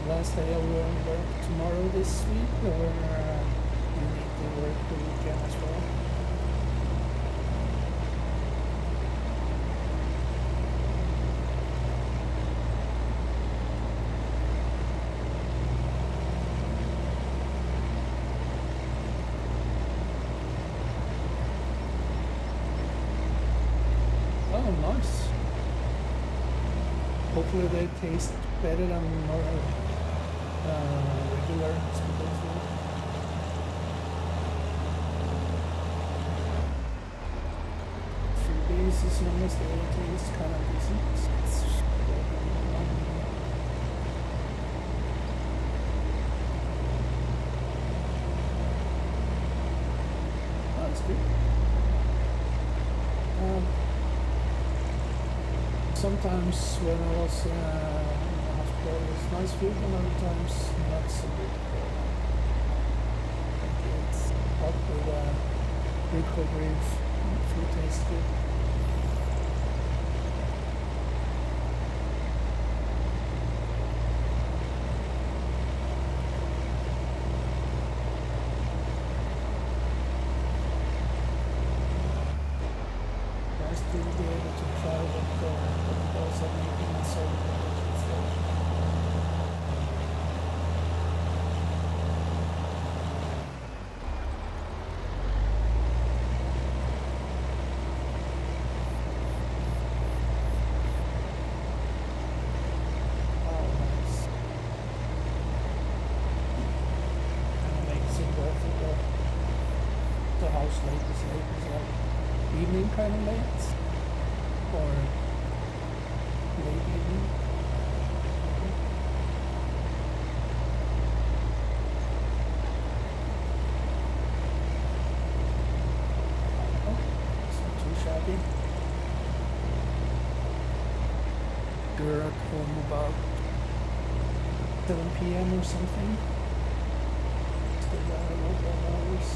Last day of work tomorrow this week, or you need to work the weekend as well? Oh, nice. Hopefully they taste better than normal. Regular spaghetti. 3 days as long as the taste kind of decent. Oh, that's good. Sometimes when I was it's nice food, and other times not so good. I think it's hot with recovery. Food tastes good. Nice to be able to try what those are making and so stuff. Evening kind of late, or late evening. Oh, it's not too shabby. You're at home about 7 p.m. or something. Still got a lot of hours.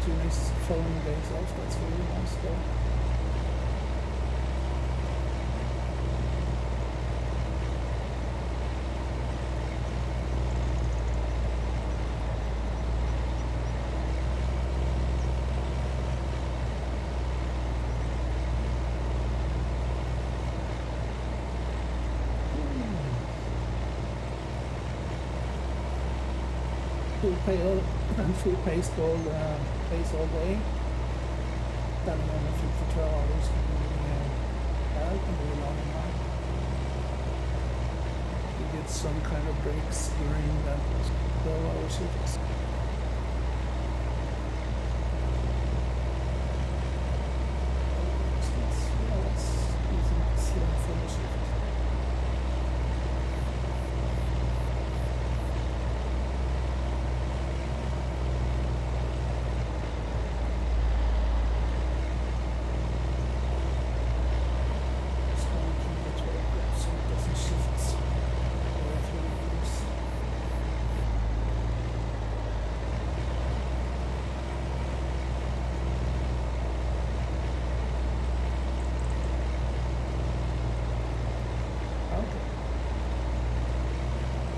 2 nice following days off. That's really nice though. Full pace all day. Standing on the feet for 12 hours can be a long enough. You get some kind of breaks during that 12-hour shifts. That's easy for the shift.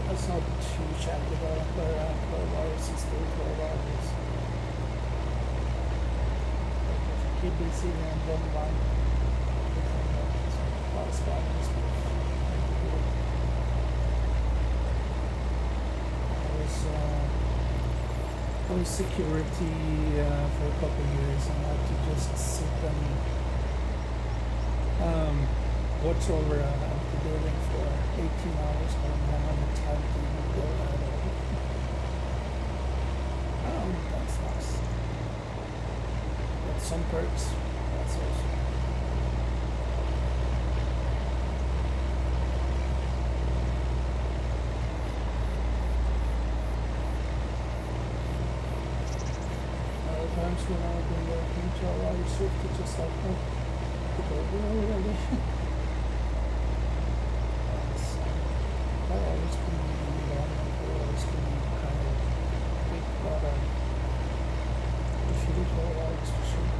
It's not too shabby about 12 hours is still 12 hours. But if you keep busy and don't mind, a lot of spiders. I was security for a couple of years and I had to just sit and watch over the building for 18 hours when I don't have the time to even go at all. That's nice. Got some perks. That's awesome. Other times when I've been working 12-hour shift, it's just like, oh, it's over already. Always can be long, always can be kind of big, but a few 12 hours for sure.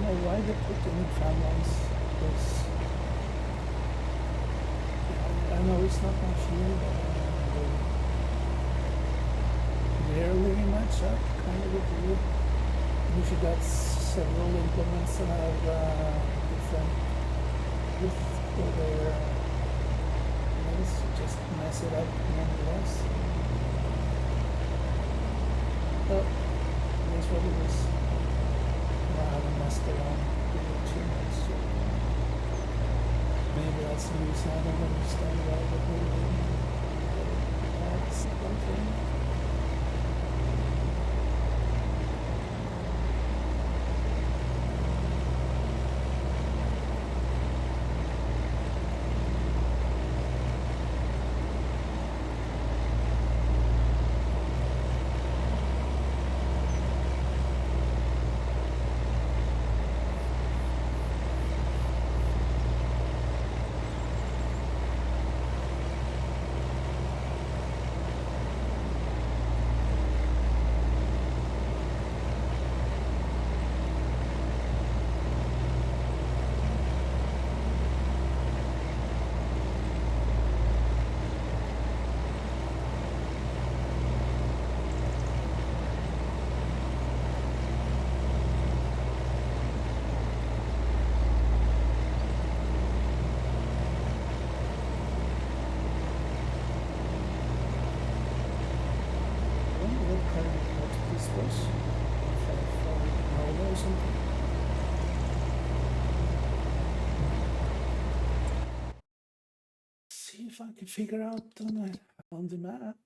Why they put in fan lines, because I know it's not my field, but they rarely match up, kind of with you. And if you got several implements that have different width for their nails, you just mess it up nonetheless. But it is what it is. I haven't messed around with it too much, so maybe that's the reason I don't understand why the building. That's one thing. See if I can figure out on the map.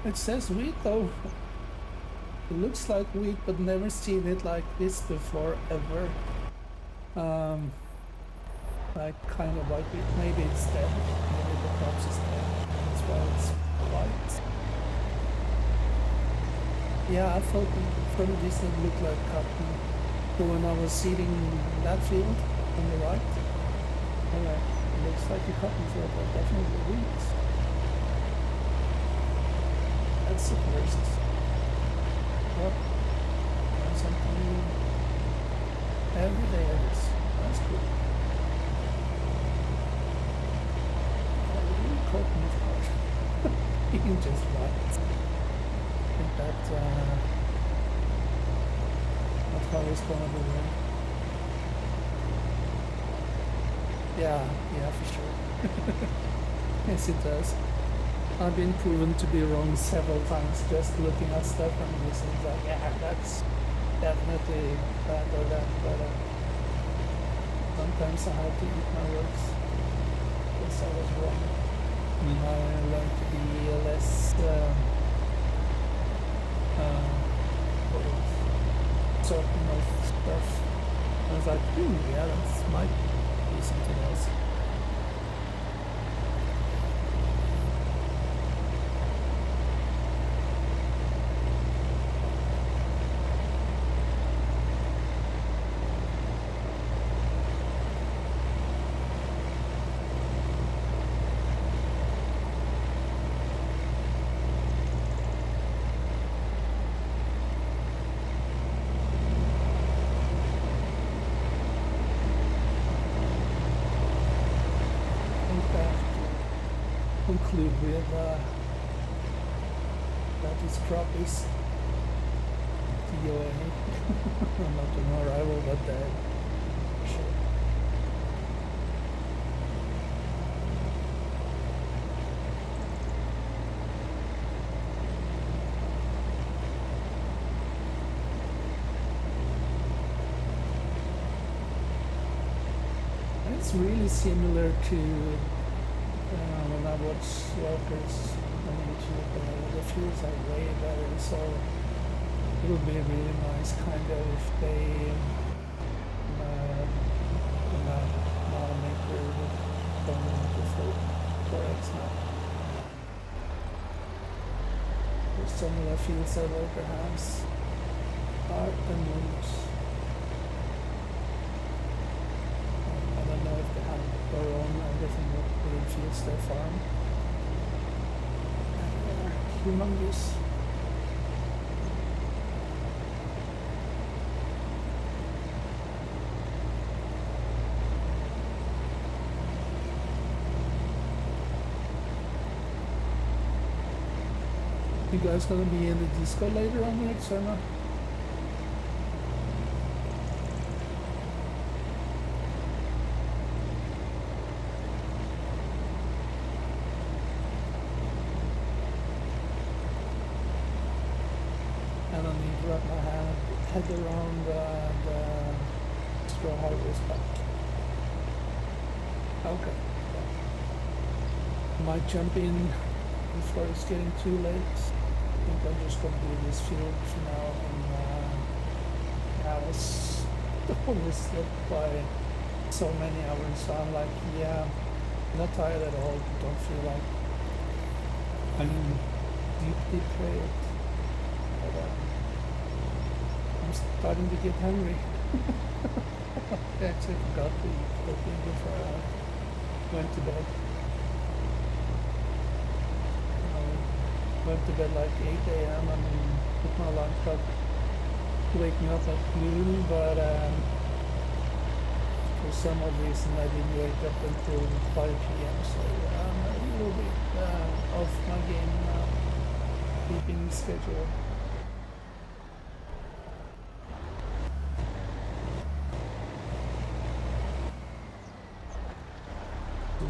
It says wheat though. It looks like wheat, but never seen it like this before ever. Like kind of white wheat. Maybe it's dead. Maybe the crops is dead. That's why it's white. Yeah, I thought from this it looked like cotton. But when I was seeding that field on the right, anyway, it looks like a cotton field, but definitely wheat. That's the first. Well, learn something new every day of this. That's cool. Really cotton, of course. You can just write. I think that car is gonna be there. Yeah, for sure. Yes, it does. I've been proven to be wrong several times just looking at stuff and this and like, yeah, that's definitely that or that, but sometimes I have to eat my words because I was wrong. I learned to be less certain of stuff. I was like, yeah, that might be something else. Conclude with that this crop is TOA. Not an arrival, but sure. It's really similar to when I watch Welkers on YouTube, the fields are way better, so it would be really nice kind of if they not make their dominant for forex now. There's similar fields that Welker has, art and moves. I don't know if they have their own everything within fields they farm. Humongous. You guys gonna be in the Discord later on, Rex, or not? I don't need to wrap my head around the straw harvest back. Okay. Might jump in before it's getting too late. I think I'm just going to do this field for now, and I was overslept by so many hours, so I'm like, yeah, not tired at all, don't feel like I'm deeply tired, but I'm starting to get hungry. I actually forgot to eat protein before I went to bed. Went to bed like 8 a.m. and put my alarm clock to wake me up at noon, but for some odd reason I didn't wake up until 5 p.m. So I'm a little bit off my game now, sleeping schedule.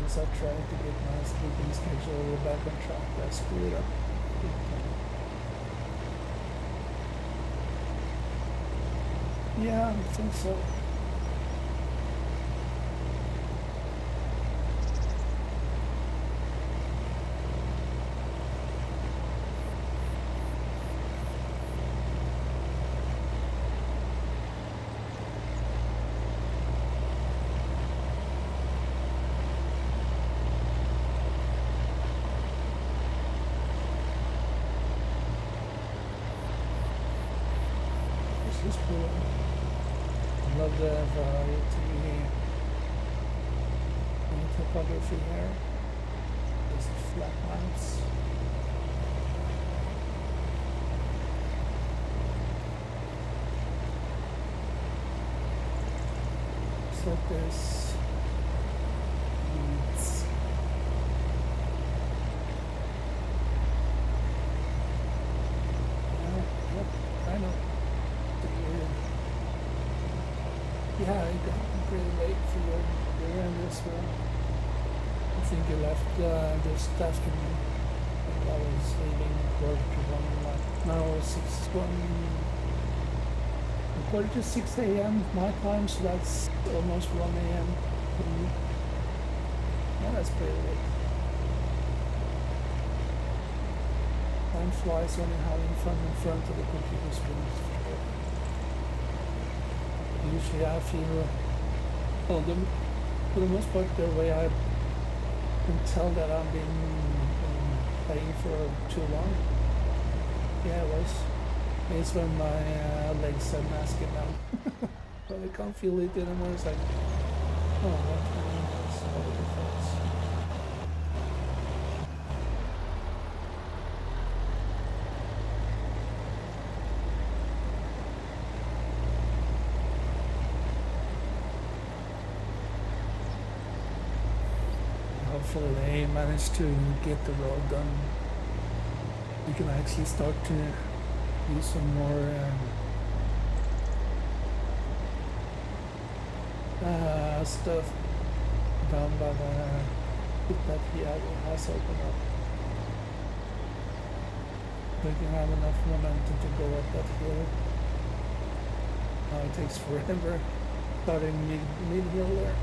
As I try to get my sleeping schedule back on track, I screw it up. Yeah, I think so. is cool. I love the variety in the topography here. There's the flat maps. So there's weeds. Yep, I know. Yeah, I got pretty late for your end as well. I think you left just after me. I was leaving quarter to 1, like, no, quarter to 6 a.m. my time, so that's almost 1 a.m. for me. Yeah, that's pretty late. Time flies when you're having fun in front of the computer screen. Usually I feel, well, for the most part, the way I can tell that I've been playing for too long. Yeah, it was. It's when my legs are masking now. But I can't feel it anymore. It's like, oh, that's all the difference. Hopefully they manage to get the road done. We can actually start to do some more stuff down by the pit that he has opened up. We can have enough momentum to go up that hill. It takes forever starting mid-hill there.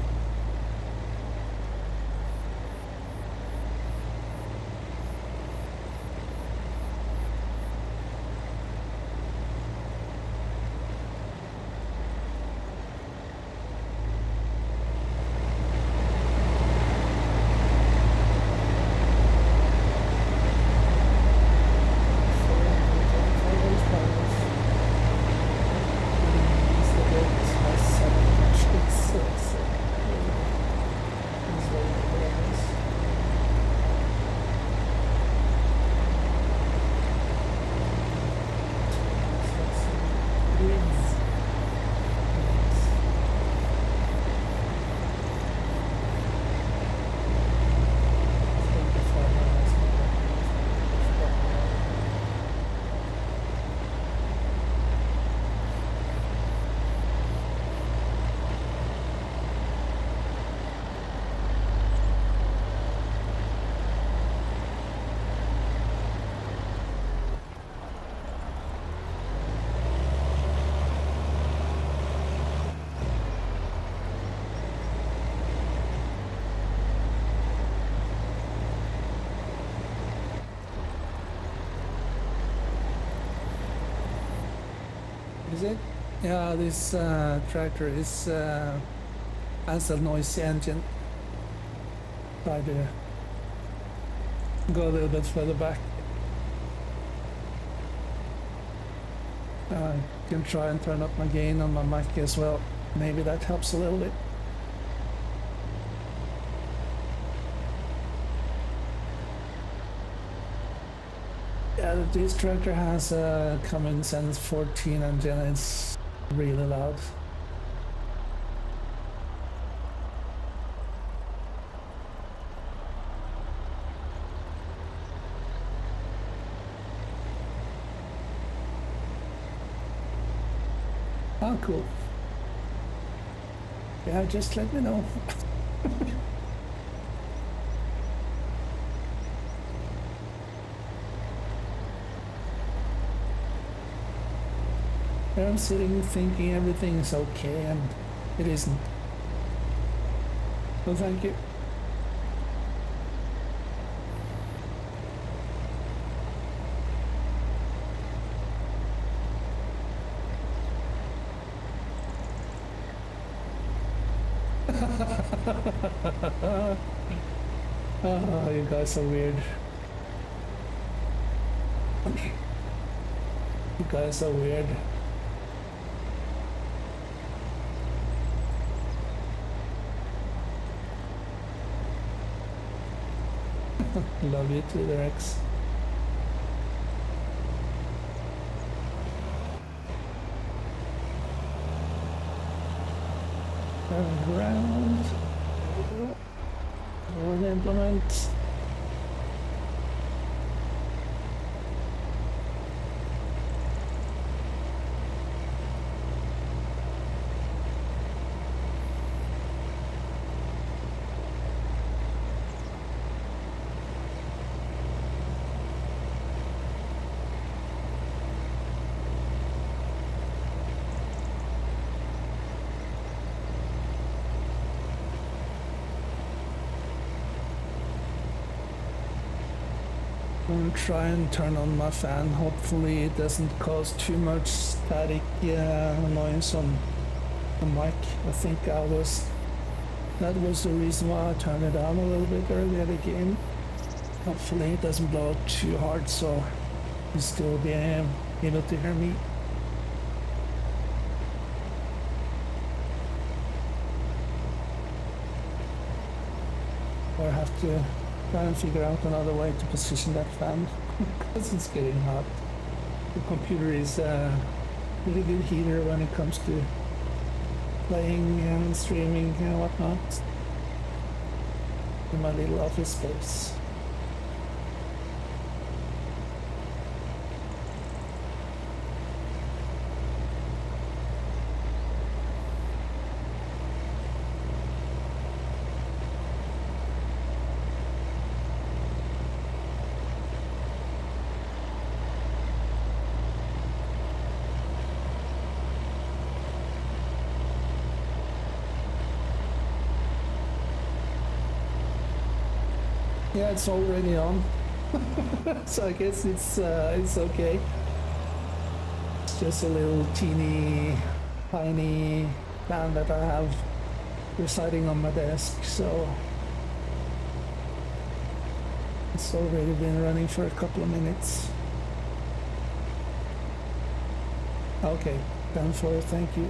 Is it? Yeah, this tractor has a noisy engine. Try to go a little bit further back. I can try and turn up my gain on my mic as well. Maybe that helps a little bit. Yeah, this tractor has a common sense 14 engine. It's really loud. Oh, cool. Yeah, just let me know. I'm sitting thinking everything's okay, and it isn't. Well, thank you. Oh, you guys are weird. You guys are weird. Love you too, Rex. Turn around. There we go. Forward implement. I'm gonna try and turn on my fan. Hopefully it doesn't cause too much static noise on the mic. I think that was the reason why I turned it down a little bit earlier in the game. Hopefully it doesn't blow out too hard so you still be able to hear me. Or I have to try and figure out another way to position that fan because it's getting hot. The computer is a really good heater when it comes to playing and streaming and whatnot in my little office space. Yeah, it's already on, so I guess it's okay. It's just a little teeny, tiny fan that I have residing on my desk, so it's already been running for a couple of minutes. Okay, done for it, thank you.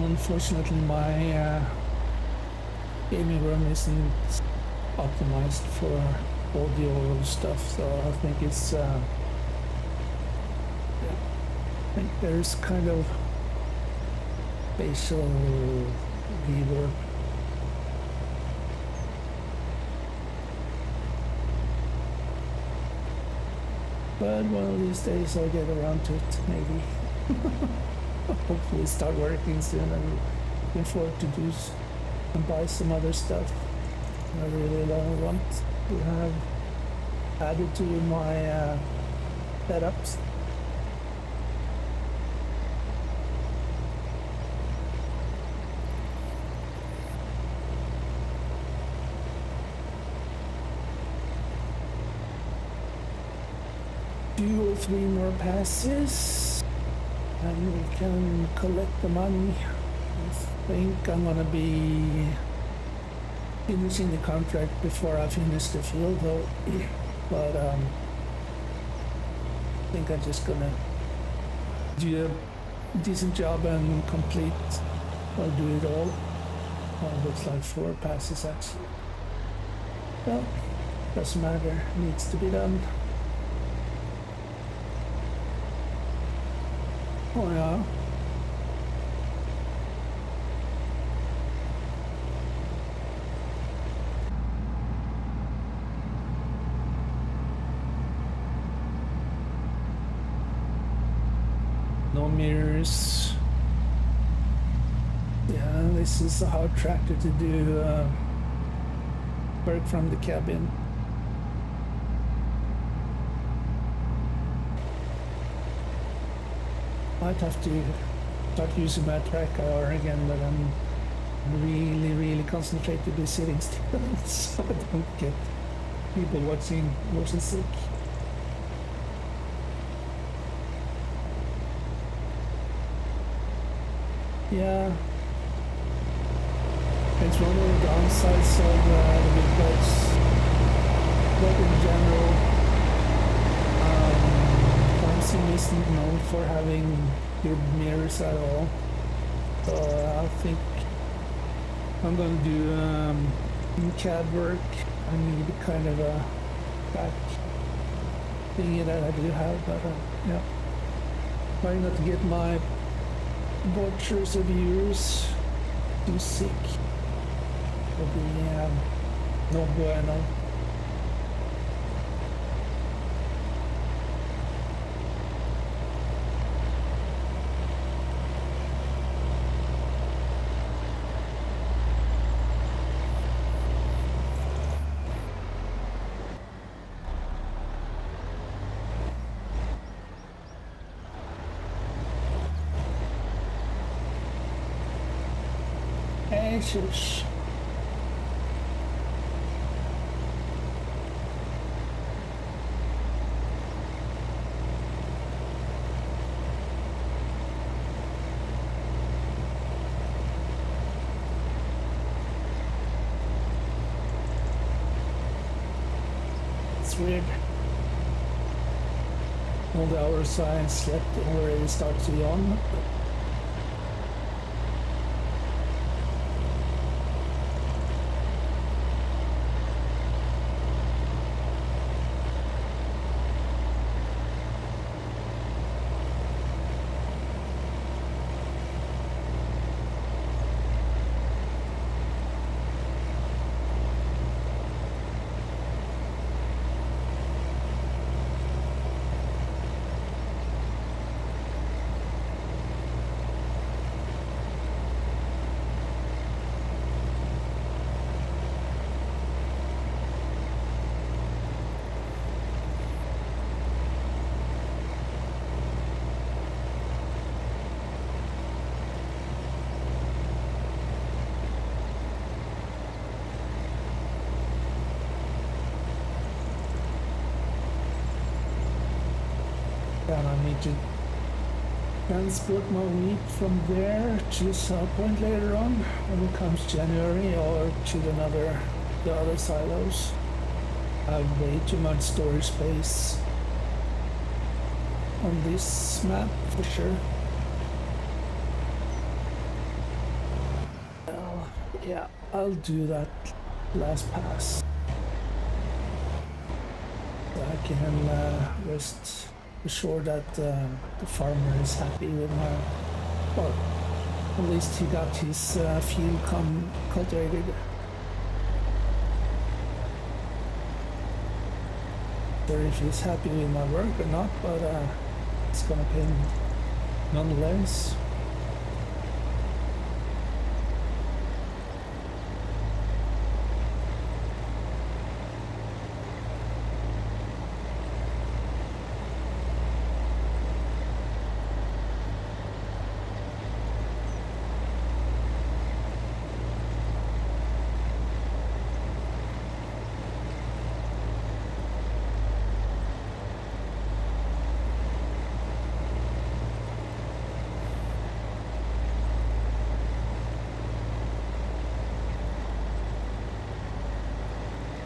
Unfortunately, my gaming room isn't optimized for audio stuff, so I think it's I think there's kind of spatial reverb. But one of these days I'll get around to it, maybe. Hopefully start working soon and looking forward to do and buy some other stuff I really want to have added to my setups. Two or three more passes and we can collect the money. I think I'm gonna be finishing the contract before I finish the field though. But I think I'm just gonna do a decent job and complete or do it all. Looks like 4 passes actually. Well, doesn't matter, needs to be done. Oh yeah. No mirrors. Yeah, this is a hard tractor to do work from the cabin. Might have to start using my track hour again, but I'm really concentrate to be sitting still so I don't get people watching motion sick. Yeah, It's one of the downsides of the big boats, but in general, farm sim isn't known for having good mirrors at all. So I think I'm gonna do CAD work. I need kind of a back thingy that I do have, but yeah, trying not to get my watchers or viewers too sick will be no bueno. Hey, shush. It's weird. All the hours I slept already start to yawn. And I need to transport my wheat from there to South Point later on when it comes January, or to the other silos. I have way too much storage space on this map for sure. Well, yeah, I'll do that last pass. So I can rest sure that the farmer is happy with my, or at least he got his field cultivated. Or if he's happy with my work or not, but it's gonna pay him nonetheless.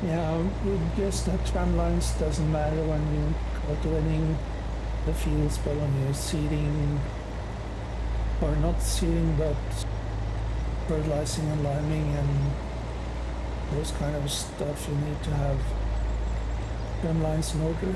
Yeah, I guess that tram lines doesn't matter when you're cultivating the fields, but when you're seeding, or not seeding, but fertilizing and liming and those kind of stuff, you need to have tram lines in order.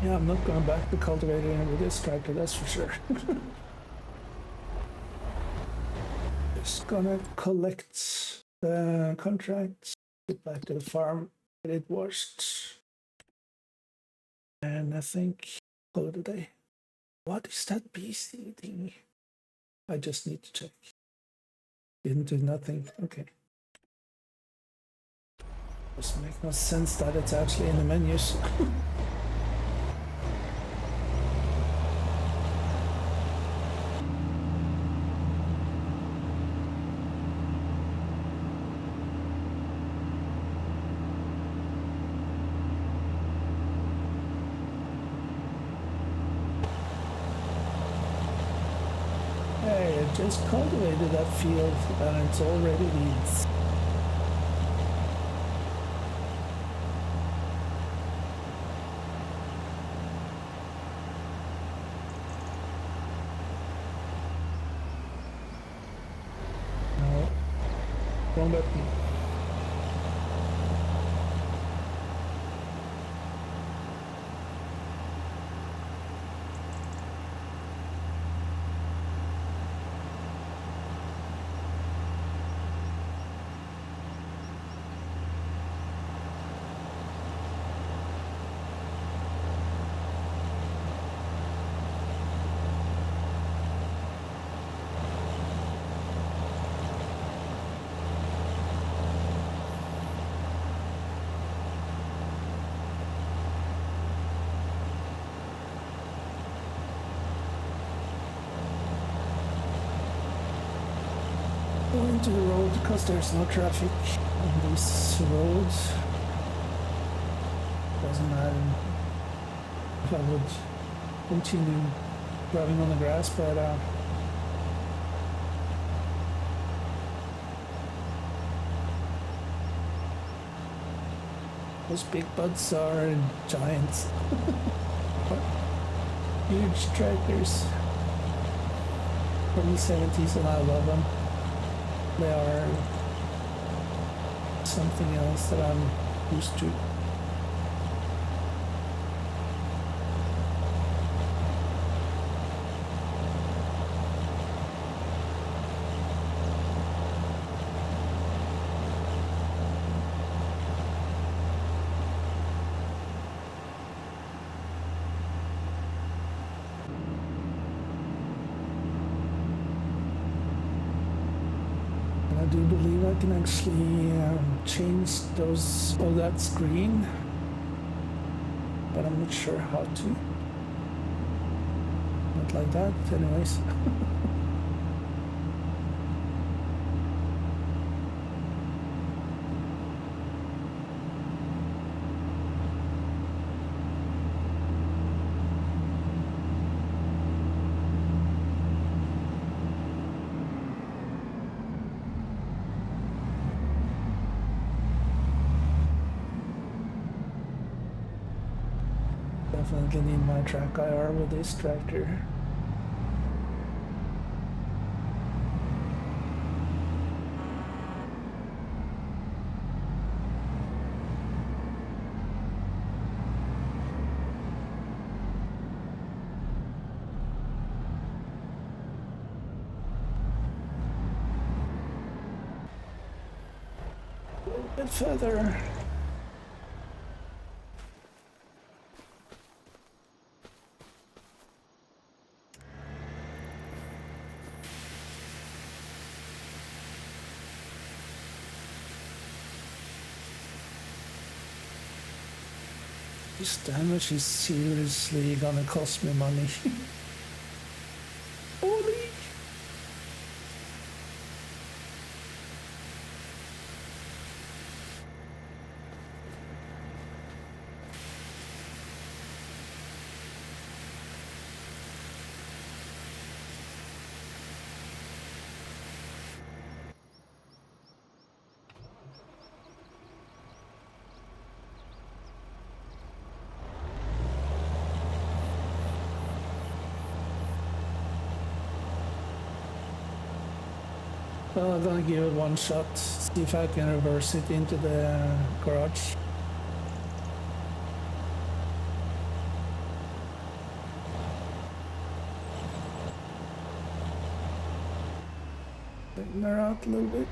Yeah, I'm not going back to cultivating with this tractor, that's for sure. Just gonna collect the contract, get back to the farm, get it washed, and I think call it a day. What is that BC thing? I just need to check. Didn't do nothing. Okay. Doesn't make no sense that it's actually in the menus. Hey, I just cultivated that field and it's already weeds. No, wrong button. Going to the road because there's no traffic on these roads. Doesn't matter if I would continue driving on the grass, but those big buds are giants. Huge tractors from the 70s, and I love them. They are something else that I'm used to. I do believe I can actually change those, all that screen, but I'm not sure how to. Not like that, anyways. Definitely need my track IR with this tractor. A little bit further. This damage is seriously gonna cost me money. Holy! Well, I'm gonna give it one shot, see if I can reverse it into the garage. Straighten her out a little bit.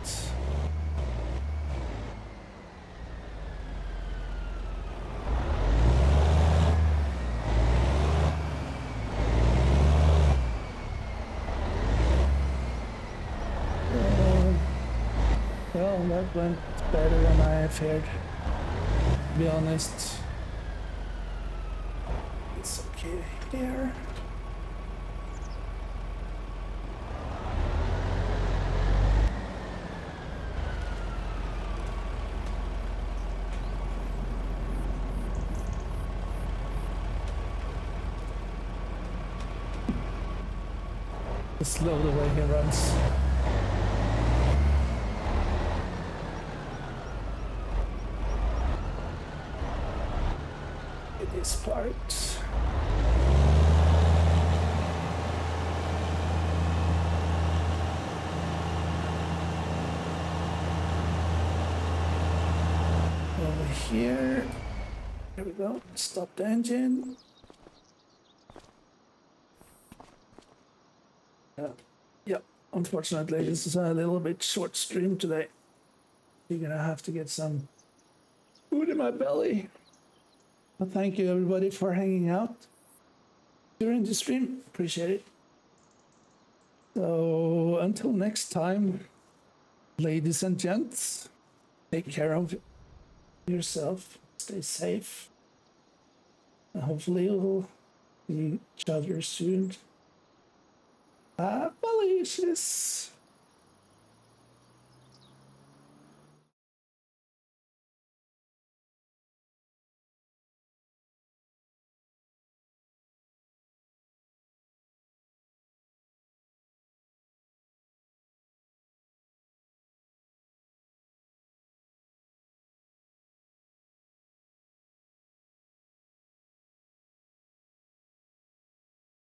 Well, that went better than I feared. To be honest. It's okay here. Slow the way he runs. This part. Over here. There we go. Stop the engine. Yeah, unfortunately, this is a little bit short stream today. You're gonna have to get some food in my belly. But thank you, everybody, for hanging out during the stream. Appreciate it. So, until next time, ladies and gents, take care of yourself, stay safe, and hopefully we'll see each other soon. Bye, Felicious.